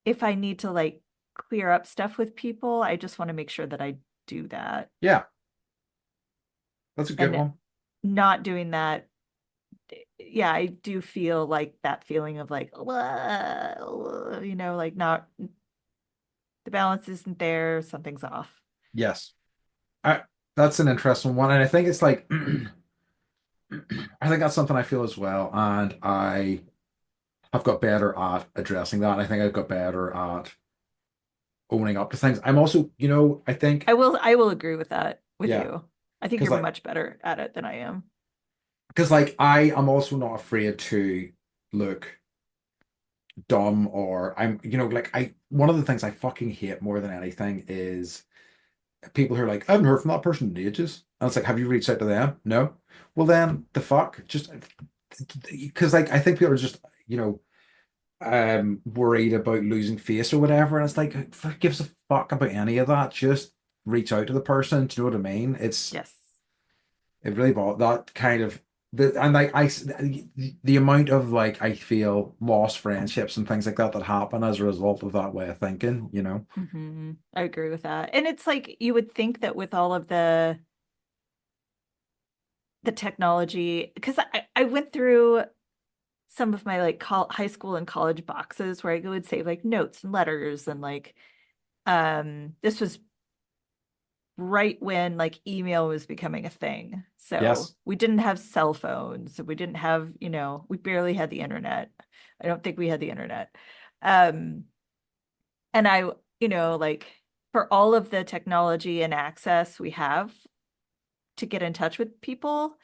if I need to like clear up stuff with people, I just want to make sure that I do that. Yeah, that's a good And one. not doing that, yeah, I do feel like that feeling of like, like not the balance isn't there, something's off. Yes. I That's an interesting one. And I think it's like I think that's something I feel as well. And I have got better at addressing that. I think I've got better at owning up to things. I'm also, I think, I will agree with that with yeah, you. I think because you're like much better at it than I am. I am also not afraid to look dumb or one of the things I fucking hate more than anything is people who are like, I haven't heard from that person in ages. And it's like, have you reached out to them? No. Well then the fuck? Just because I think people are just, you know, worried about losing face or whatever. And it's like, who gives a fuck about any of that? Just reach out to the person. Do you know what I mean? Yes. It really bought that kind of and like the amount of like I feel lost friendships and things like that that happen as a result of that way of thinking, you know? I agree with that. And it's like you would think that with all of the technology, because I went through some of my like high school and college boxes where I would save like notes and letters and like this was right when like email was becoming a thing. So Yes. we didn't have cell phones. So we didn't have, we barely had the internet. I don't think we had the internet. Um, and like for all of the technology and access we have to get in touch with people,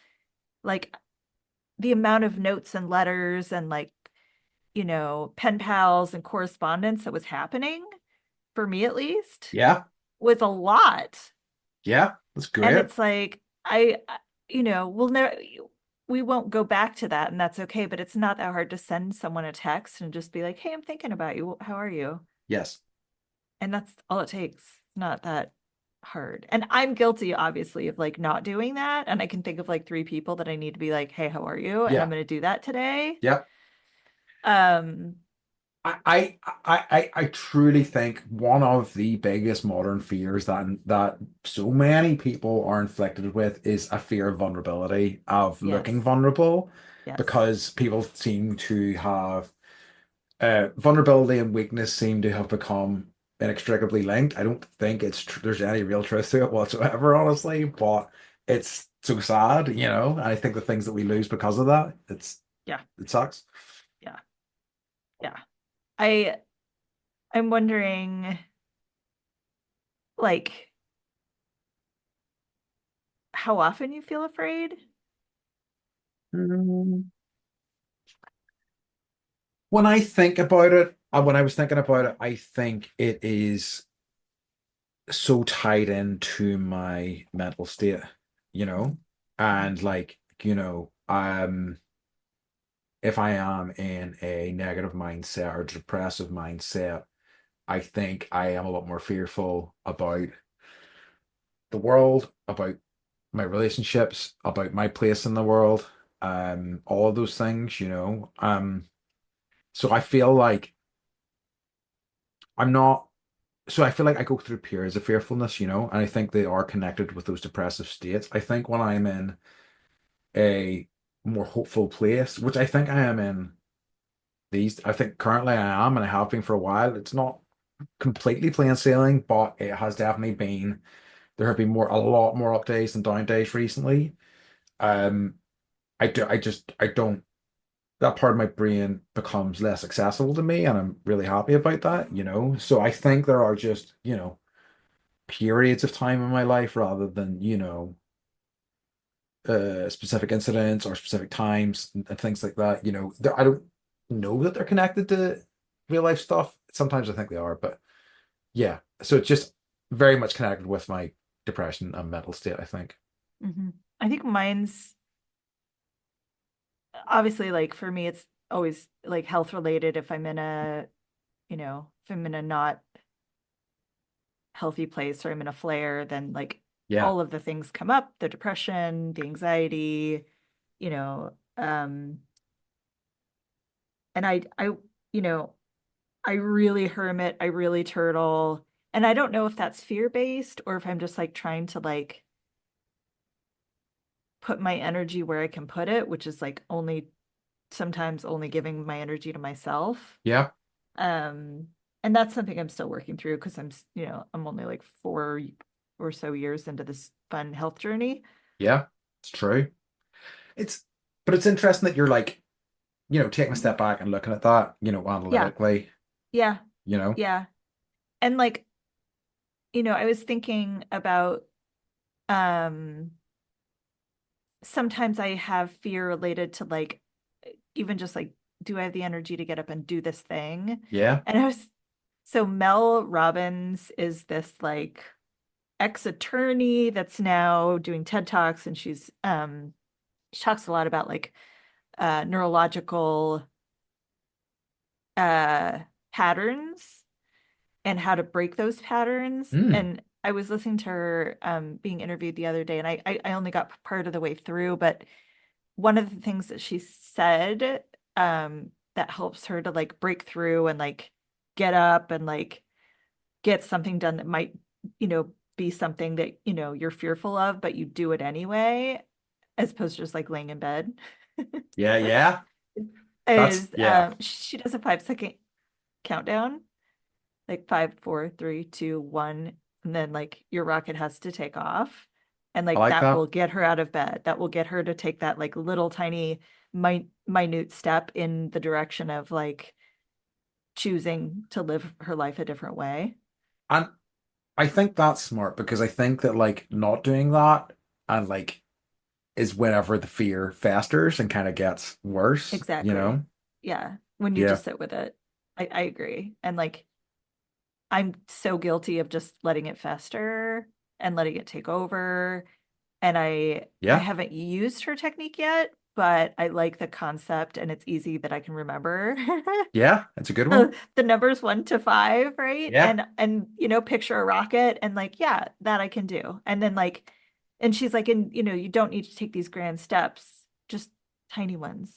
like the amount of notes and letters and like, pen pals and correspondence that was happening, for me at least, Yeah. was a lot. Yeah. That's And great. it's like we'll never we won't go back to that and that's okay, but it's not that hard to send someone a text and just be like, "Hey, I'm thinking about you. How are you?" Yes. And that's all it takes. It's not that hard. And I'm guilty obviously of like not doing that, and I can think of like three people that I need to be like, "Hey, how are you?" and I'm Yeah. going to do that today. Yeah. Um I truly think one of the biggest modern fears that so many people are inflicted with is a fear of vulnerability, of yes. looking vulnerable, Yes. because people seem to have vulnerability and weakness seem to have become inextricably linked. I don't think there's any real truth to it whatsoever, honestly, but it's so sad, and I think the things that we lose because of that, Yeah. it sucks. Yeah. Yeah. I I'm wondering like how often you feel afraid? Mm. When I think about it, when I was thinking about it, I think it is so tied into my mental state, you know? Mhm. And like, if I am in a negative mindset or depressive mindset, I think I am a lot more fearful about the world, about my relationships, about my place in the world, all of those things, you know. So I feel like I'm not so I feel like I go through periods of fearfulness, and I think they are connected with those depressive states. I think when I'm in a more hopeful place, which I think I am in I think currently I am, and I have been for a while. It's not completely plain sailing, but it has definitely been, there have been a lot more up days than down days recently. Um, I don't, that part of my brain becomes less accessible to me, and I'm really happy about that. So I think there are just, periods of time in my life rather than, specific incidents or specific times and things like that. I don't know that they're connected to real life stuff. Sometimes I think they are, but yeah. So it's just very much connected with my depression and mental state, I think. I think mine's obviously like for me it's always like health related if I'm in a not healthy place or I'm in a flare, then like Yeah. all of the things come up, the depression, the anxiety, you know, um And you know, I really hermit, I really turtle. And I don't know if that's fear-based or if I'm just like trying to like put my energy where I can put it, which is like only sometimes only giving my energy to myself. Yeah. Um, and that's something I'm still working through because I'm only like 4 or so years into this fun health journey. Yeah. It's true. It's, but it's interesting that you're like, taking a step back and looking at that, Yeah, analytically, yeah, you know? yeah. And like, I was thinking about um sometimes I have fear related to like even just like, do I have the energy to get up and do this thing? Yeah. And so Mel Robbins is this like ex-attorney that's now doing TED Talks, and she talks a lot about like neurological uh patterns and how to break those patterns. Mm. And I was listening to her being interviewed the other day, and I only got part of the way through, but one of the things that she said that helps her to like break through and like get up and like get something done that might, be something that, you're fearful of, but you do it anyway, as opposed to just like laying in bed, Yeah. Yeah. is Yeah. she does a 5-second countdown, like 5, 4, 3, 2, 1, and then like your rocket has to take off. And I like like that that. will get her out of bed. That will get her to take that like little tiny minute step in the direction of like choosing to live her life a different way. And I think that's smart because I think that like not doing that and like is whenever the fear festers and kind of gets worse, you Exactly. know? Yeah. When you Yeah. just sit with it. I agree. And like I'm so guilty of just letting it fester and letting it take over. And I Yeah. haven't used her technique yet, but I like the concept and it's easy that I can remember. Yeah. That's a good one. The numbers 1 to 5, right? Yeah. And picture a rocket and like, yeah, that I can do. And then like, and she's like, and you don't need to take these grand steps, just tiny ones,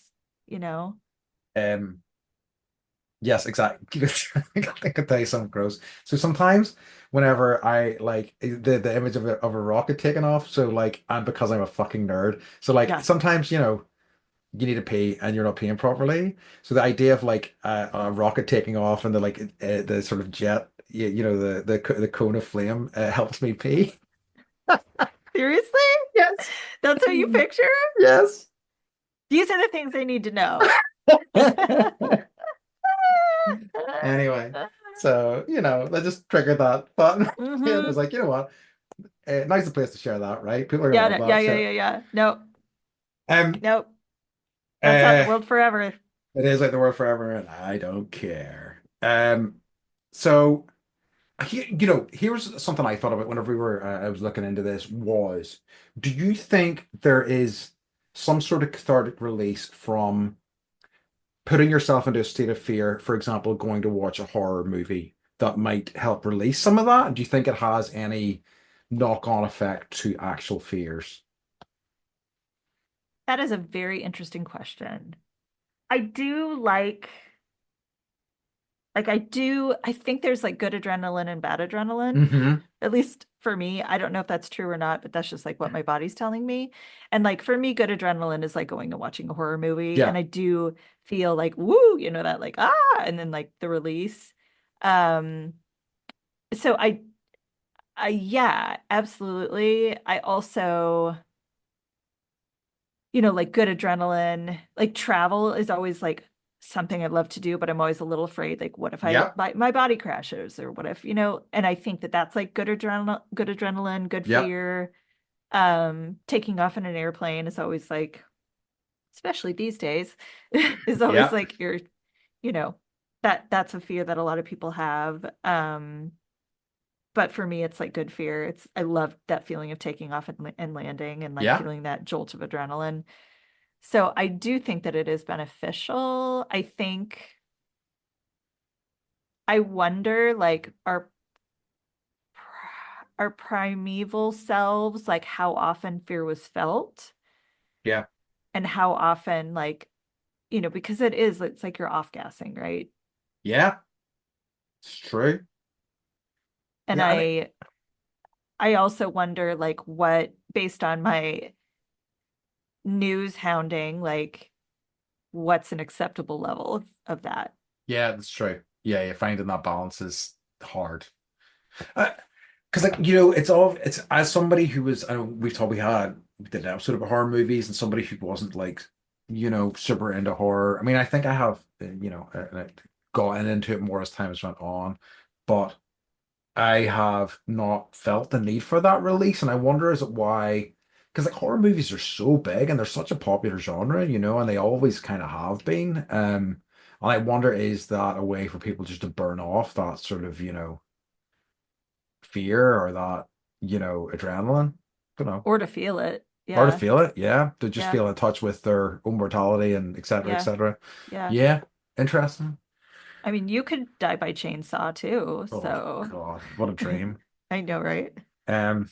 you know? Um, yes, exactly. I could tell you something gross. So sometimes whenever I like the image of a rocket taking off, so like, and because I'm a fucking nerd, so like Yeah. sometimes, you need to pee and you're not peeing properly. So the idea of like a rocket taking off and the sort of jet, the cone of flame helps me pee. Seriously? Yes. That's what you picture? Yes. These are the things I need to know. Anyway, so that just triggered that button. It was Mm-hmm. like, you know what? Nice place to share that, right? People are gonna Yeah, love yeah, that yeah, shit. yeah, yeah. Nope, Um, nope. That's out in the uh, world forever. it is like the world forever, and I don't care. So. Here's something I thought about whenever I was looking into this was, do you think there is some sort of cathartic release from putting yourself into a state of fear, for example, going to watch a horror movie that might help release some of that? Do you think it has any knock-on effect to actual fears? That is a very interesting question. I do I think there's like good adrenaline and bad adrenaline, Hmm. at least for me. I don't know if that's true or not, but that's just like what my body's telling me. And like for me, good adrenaline is like going and watching a horror movie. Yeah. And I do feel like, woo, that like, and then like the release. Um, so yeah, absolutely. I also, like good adrenaline, like travel is always like something I'd love to do, but I'm always a little afraid. Like, what if Yep. my body crashes, or what if, and I think that that's like good adrenaline, good Yep. fear. Taking off in an airplane is always like, especially these days, is always Yep. like you know, that's a fear that a lot of people have. But for me, it's like good fear. I love that feeling of taking off and landing and like Yeah. feeling that jolt of adrenaline. So I do think that it is beneficial. I think I wonder like our primeval selves, like how often fear was felt Yeah. and how often like, because it's like you're off gassing, right? Yeah, it's true. And Yeah, and I also wonder like what based on my news hounding, like what's an acceptable level of that? yeah, that's true. Yeah, yeah, finding that balance is hard. Because like it's all it's as somebody who was I know we did an episode about horror movies and somebody who wasn't like super into horror. I mean, I think I have gotten into it more as time has went on, but I have not felt the need for that release, and I wonder is it why? Because like horror movies are so big and they're such a popular genre, and they always kind of have been. And I wonder is that a way for people just to burn off that sort of fear or that adrenaline? Don't know. Or to feel it. Or to Yeah. feel it, yeah, to just Yeah. feel in touch with their own mortality and et cetera, et Yeah. cetera. Yeah. Yeah, interesting. I mean, you could die by chainsaw too, Oh so God, what a dream. I know, right? Um,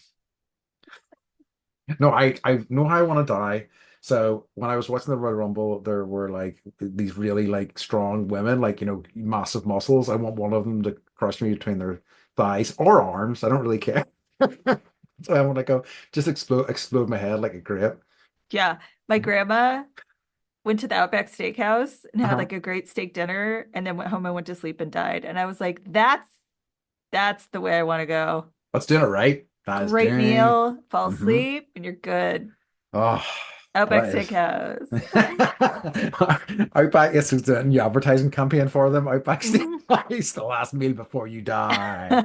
No, I know how I want to die. So when I was watching the Royal Rumble, there were like these really like strong women, like massive muscles. I want one of them to crush me between their thighs or arms. I don't really care. So I want to go just explode my head like a grape. Yeah. My grandma went to the Outback Steakhouse and had Uh-huh. like a great steak dinner and then went home and went to sleep and died. And I was like, that's the way I want to go. That's doing it right. That is Great doing. meal, fall Hmm. asleep, and you're good. Oh, Outback that is. Steakhouse. Outback is a new advertising campaign for them. Outback Mhm. Steakhouse, the last meal before you die.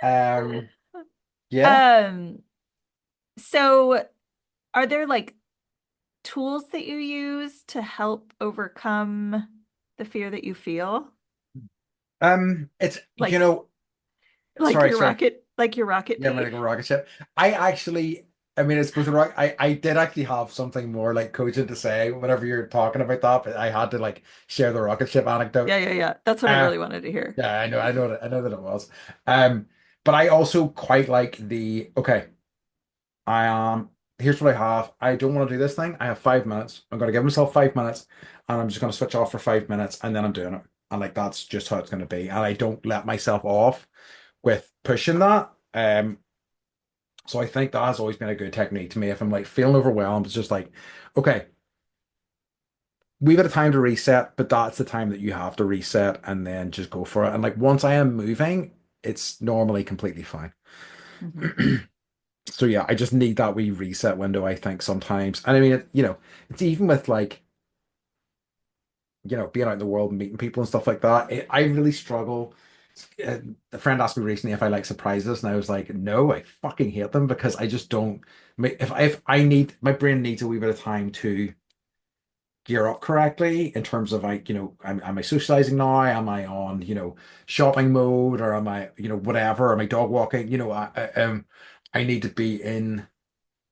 Um, yeah. Um, so are there like tools that you use to help overcome the fear that you feel? It's Like sorry, sorry. like your rocket Yeah, I'm gonna pee? go rocket ship. I actually, I mean, it's both a rock. I did actually have something more like cogent to say whenever you're talking about that, but I had to like share the rocket ship anecdote. Yeah, yeah, yeah. That's what I Uh, really wanted to hear. yeah, I know that it was. Um, but I also quite like the okay. I here's what I have. I don't want to do this thing. I have 5 minutes. I'm gonna give myself 5 minutes, and I'm just gonna switch off for 5 minutes, and then I'm doing it. And like that's just how it's gonna be. And I don't let myself off with pushing that. So I think that has always been a good technique to me. If I'm like feeling overwhelmed, it's just like, okay, we've got a time to reset, but that's the time that you have to reset and then just go for it. And like once I am moving, it's normally completely fine. Hmm. So yeah, I just need that wee reset window, I think sometimes. And I mean, it's even with like, being out in the world and meeting people and stuff like that. I really struggle. A friend asked me recently if I like surprises, and I was like, no, I fucking hate them because I just don't. If I need my brain needs a wee bit of time to gear up correctly in terms of like, am I socializing now? Am I on, shopping mode or am I, whatever? Am I dog walking? I need to be in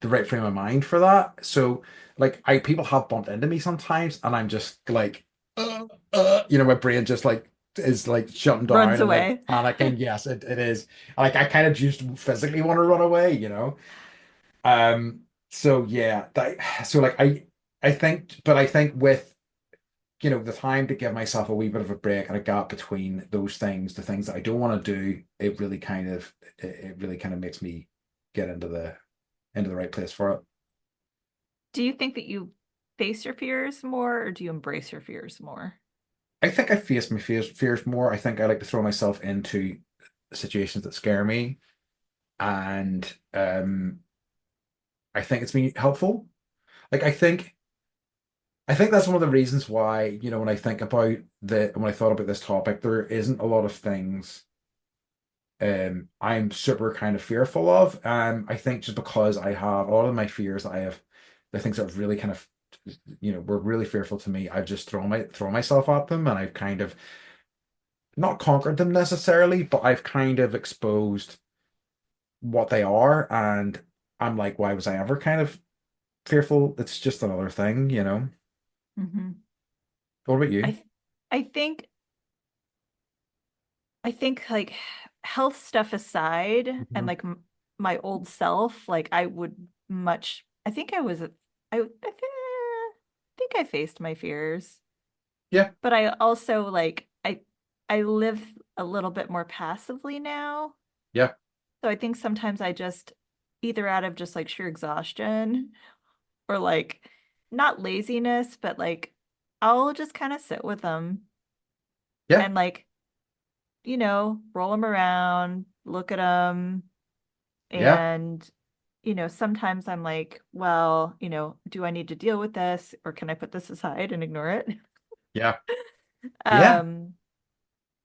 the right frame of mind for that. So like people have bumped into me sometimes and I'm just like my brain just like is like shutting Runs down and like away. panicking. Yes, it is. Like I kind of just physically want to run away. So yeah, so like I think with the time to give myself a wee bit of a break and a gap between those things, the things that I don't want to do, it really kind of makes me get into the right place for it. Do you think that you face your fears more or do you embrace your fears more? I think I face my fears more. I think I like to throw myself into situations that scare me, and I think it's been helpful. Like I think that's one of the reasons why, when I think about when I thought about this topic, there isn't a lot of things I'm super kind of fearful of. I think just because I have a lot of my fears that I have, the things that have really kind of, were really fearful to me, I've just thrown myself at them and I've kind of not conquered them necessarily, but I've kind of exposed what they are. And I'm like, why was I ever kind of fearful? It's just another thing. Hmm. What about you? I I think I think like health stuff aside and Mhm. like my old self, like I would much I think I was I think think I faced my fears, Yeah. but I also like I live a little bit more passively now. Yeah. So I think sometimes I just either out of just like sheer exhaustion or like not laziness, but like I'll just kind of sit with them Yeah. and like, roll them around, look at them. Yeah. And, sometimes I'm like, well, do I need to deal with this or can I put this aside and ignore it? Yeah. Yeah. Um,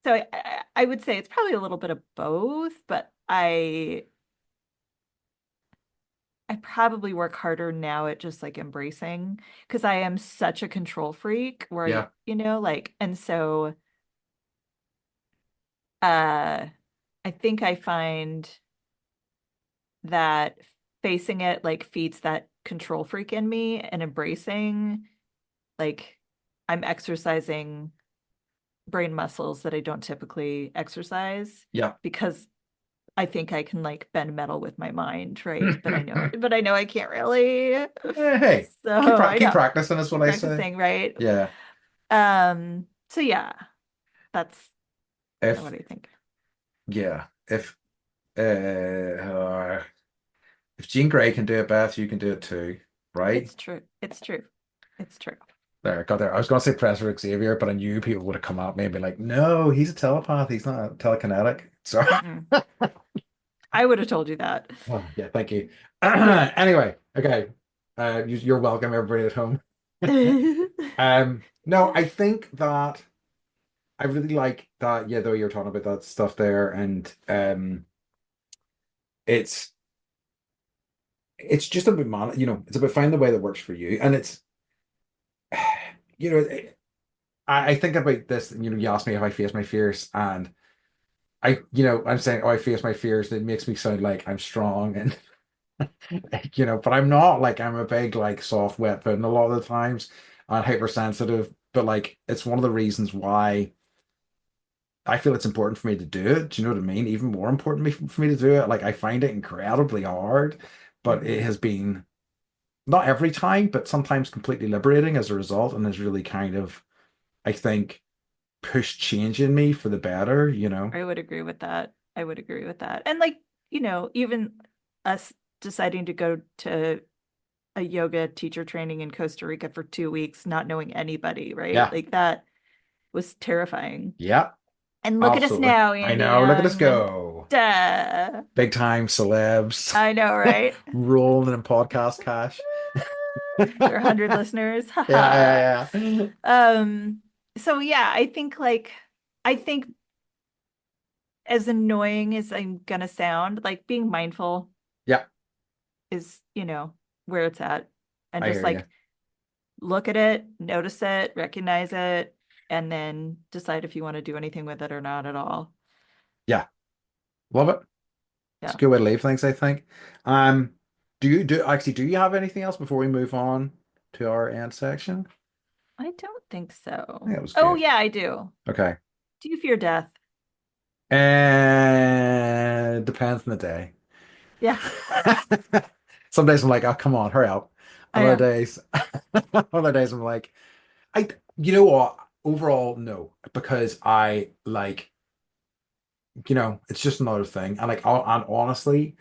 so I would say it's probably a little bit of both, but I probably work harder now at just like embracing because I am such a control freak where Yeah. like, and so uh I think I find that facing it like feeds that control freak in me and embracing like I'm exercising brain muscles that I don't typically exercise Yeah. because I think I can like bend metal with my mind, right? But I know I can't really. Hey, So I keep know. practicing is what Keep I say. practicing, right? Yeah. So yeah, that's what If I think. yeah, if Jean Grey can do it, Beth, you can do it too, right? It's true. It's true. It's true. There, I got there. I was going to say Professor Xavier, but I knew people would have come at me and be like, "No, he's a telepath. He's not telekinetic." So, Mm-mm. I would have told you that. oh, yeah, thank you. Yeah. Anyway, okay. You're welcome, everybody at home. No, I think that I really like that. Yeah, though you're talking about that stuff there, and it's it's just about it's about finding the way that works for you, and it's you know, I think about this. You asked me if I face my fears, and I'm saying, oh, I face my fears. And it makes me sound like I'm strong, and but I'm not. Like I'm a big like soft wet pudding a lot of the times, and hypersensitive. But like, it's one of the reasons why I feel it's important for me to do it. Do you know what I mean? Even more important for me to do it. Like I find it incredibly hard, but it Mhm. has been not every time, but sometimes completely liberating as a result, and has really kind of, I think, pushed change in me for the better. I would agree with that. I would agree with that. And like, even us deciding to go to a yoga teacher training in Costa Rica for 2 weeks, not knowing anybody, right? Yeah, Like that was terrifying. yeah, And look at us absolutely. now, I Andy know. Look at us Young. go. Duh. Big time celebs I know, right? rolling in podcast cash. Your 100 listeners. Yeah, Haha. yeah, yeah. Um, so yeah, I think as annoying as I'm gonna sound, like being mindful Yeah, is, where it's at. And I just hear you. like look at it, notice it, recognize it, and then decide if you want to do anything with it or not at all. Yeah, love it. It's a Yeah. good way to leave things, I think. Um, do you have anything else before we move on to our end section? I don't think I think so. that was Oh good. yeah, I do. Okay. Do you fear death? And depends on the day. Yeah, Some days I'm like, oh, come on, hurry up. I Other know. days, other days I'm like, you know what? Overall, no, because I like, it's just another thing. And like, and honestly,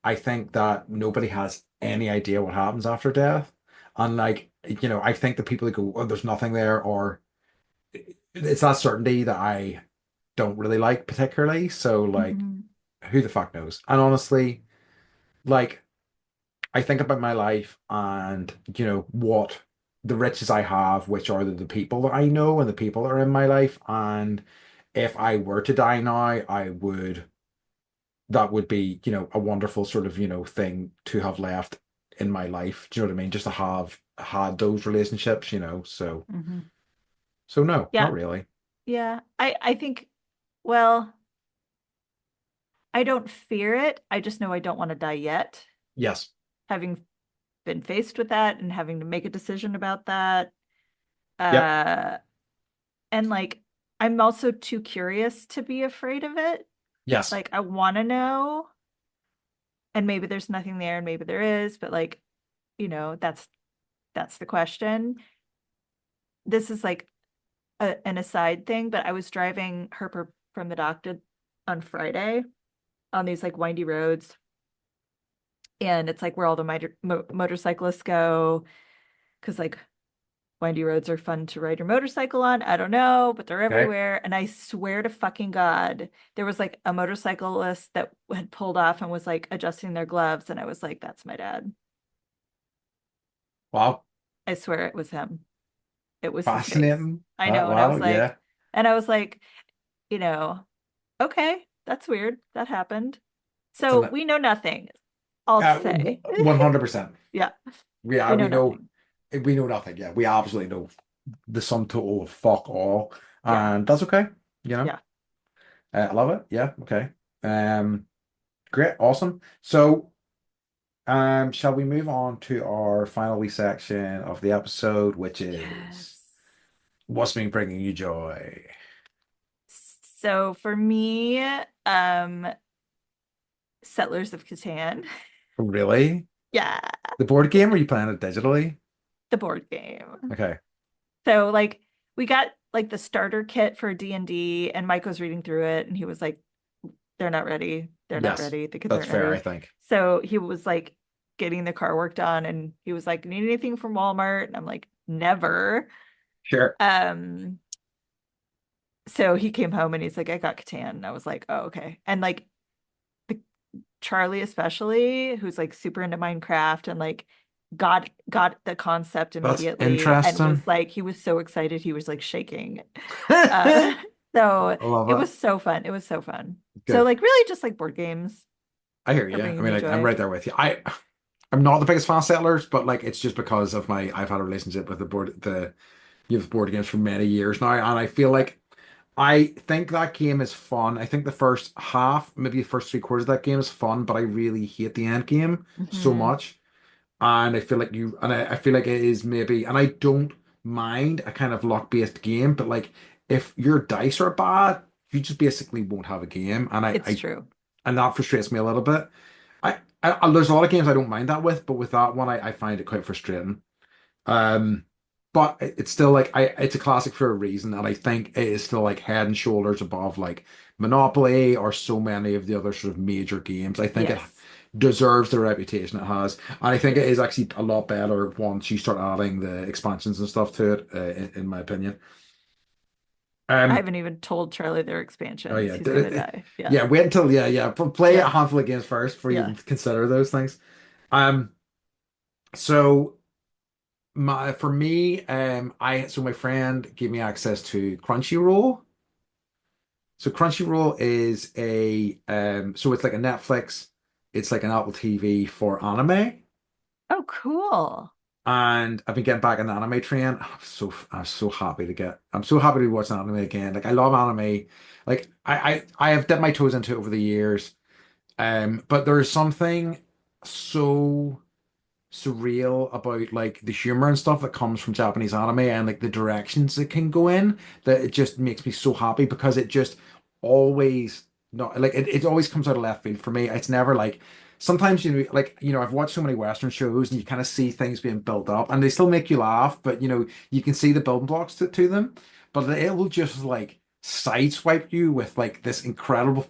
I think that nobody has any idea what happens after death. And like, I think the people that go, oh, there's nothing there, or it's that certainty that I don't really like particularly. So like, Mhm. who the fuck knows? And honestly, like, I think about my life and, what the riches I have, which are the people that I know and the people that are in my life. And if I were to die now, that would be, a wonderful sort of, thing to have left in my life. Do you know what I mean? Just to have had those relationships, Mhm. So no, not Yeah, really. yeah. I think, well, I don't fear it. I just know I don't want to die yet. Yes. Having been faced with that and having to make a decision about that. Yep. Uh, and like, I'm also too curious to be afraid of it. Yes. Like, I want to know, and maybe there's nothing there, and maybe there is, but like, that's the question. this is like an aside thing, but I was driving Harper from the doctor on Friday on these like windy roads, and it's like where all the motorcyclists go because like windy roads are fun to ride your motorcycle on. I don't know, but they're Okay. everywhere. And I swear to fucking God, there was like a motorcyclist that had pulled off and was like adjusting their gloves. And I was like, that's my dad. Wow. I swear it was him. It was his face. Fascinating. I know. And I was Wow. like, Yeah. and I was like, you know, okay, that's weird. That happened. It's So an we know nothing, I'll say. 100%. Yeah, Yeah, we know nothing. we know nothing. Yeah, we absolutely know the sum total of fuck all, Yeah, and that's okay. You know, yeah. I love it. Yeah. Okay. Um. Great. Awesome. So, shall we move on to our final wee section of the episode, which is Yes. what's been bringing you joy? So for me, Settlers of Catan. Really? Yeah, The board game, or are you playing it digitally? the board game. Okay. So like we got like the starter kit for D&D and Mike was reading through it and he was like, they're not ready. They're not Yes, ready. The kids that's aren't fair, I ready. think. So he was like getting the car work done and he was like, need anything from Walmart? And I'm like, never. Sure. Um, so he came home and he's like, I got Catan. And I was like, oh, okay. And like the Charlie especially, who's like super into Minecraft and like got the concept That's immediately and interesting. was like he was so excited he was like shaking. I Uh so love it it. was so fun. It was so fun. So Good. like really just like board games I hear are you. I bringing mean, me I'm joy. right there with you. I'm not the biggest fan of Settlers, but like it's just because of my I've had a relationship with the youth board games for many years now, and I feel like I think that game is fun. I think the first half, maybe the first three quarters of that game is fun, but I really hate the end game so Hmm. much. And I feel like I feel like it is maybe, and I don't mind a kind of luck-based game, but like if your dice are bad, you just basically won't have a game. It's true. And that frustrates me a little bit. There's a lot of games I don't mind that with, but with that one, I find it quite frustrating. Um, but it's still like it's a classic for a reason, and I think it is still like head and shoulders above like Monopoly or so many of the other sort of major games. I think it Yes. deserves the reputation it has, and I think it is Yes. actually a lot better once you start adding the expansions and stuff to it. In my opinion. I Um. haven't even told Charlie their Oh expansions. yeah. He's gonna die. Yeah. Yeah. Wait until play a Yeah. handful of games first before you Yeah. even consider those things. Um. So. For me, my friend gave me access to Crunchyroll. So Crunchyroll is so it's like a Netflix, it's like an Apple TV for anime. Oh, cool. And I've been getting back in the anime train. I'm so happy I'm so happy to watch anime again. Like I love anime. Like I have dipped my toes into it over the years. But there's something so surreal about like the humor and stuff that comes from Japanese anime and like the directions it can go in that it just makes me so happy because it just always not like it always comes out of left field for me. It's never like sometimes I've watched so many Western shows and you kind of see things being built up and they still make you laugh, but you can see the building blocks to them, but it will just like sideswipe you with like this incredible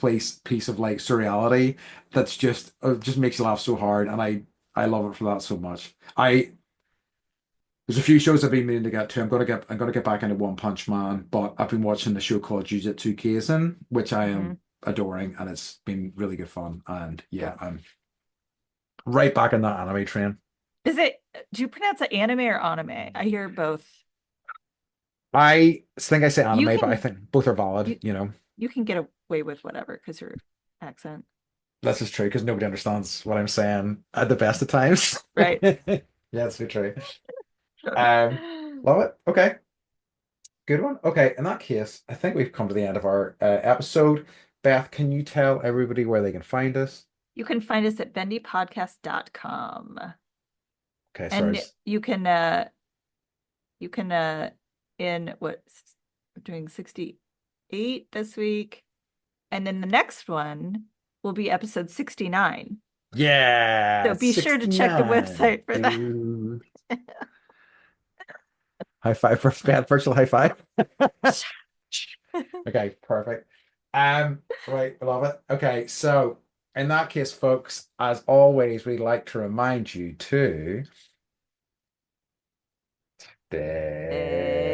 piece of like surreality that's just makes you laugh so hard and I love it for that so much. There's a few shows I've been meaning to get to. I'm gonna get back into One Punch Man, but I've been watching the show called Jujutsu Kaisen, which I Hmm. am adoring, and it's been really good fun. And yeah, Good. I'm right back in that anime train. Is it, do you pronounce it anime or anime? I hear both. I think I say You anime, but I can think both are valid, you you know. you can get away with whatever because your accent, That's just true because nobody understands what I'm saying at the best of times. right? Yeah, that's so true. Um, love it. Okay. Good one. Okay, in that case, I think we've come to the end of our episode. Beth, can you tell everybody where they can find us? You can find us at bendypodcast.com. Okay, sorry. And you can in what we're doing 68 this week. And then the next one will be episode 69. So Yeah, be sure to check the 69, website for that. dude. High five for virtual high five. Okay, perfect. Right, I love it. Okay, so in that case, folks, as always, we'd like to remind you to stay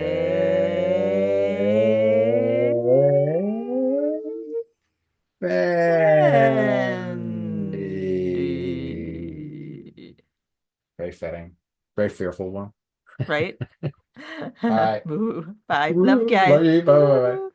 friendly. Very fitting. Very fearful one. Right? All right. Boo. Bye. Love, Woo, love guys. you. Bye bye bye. Boo.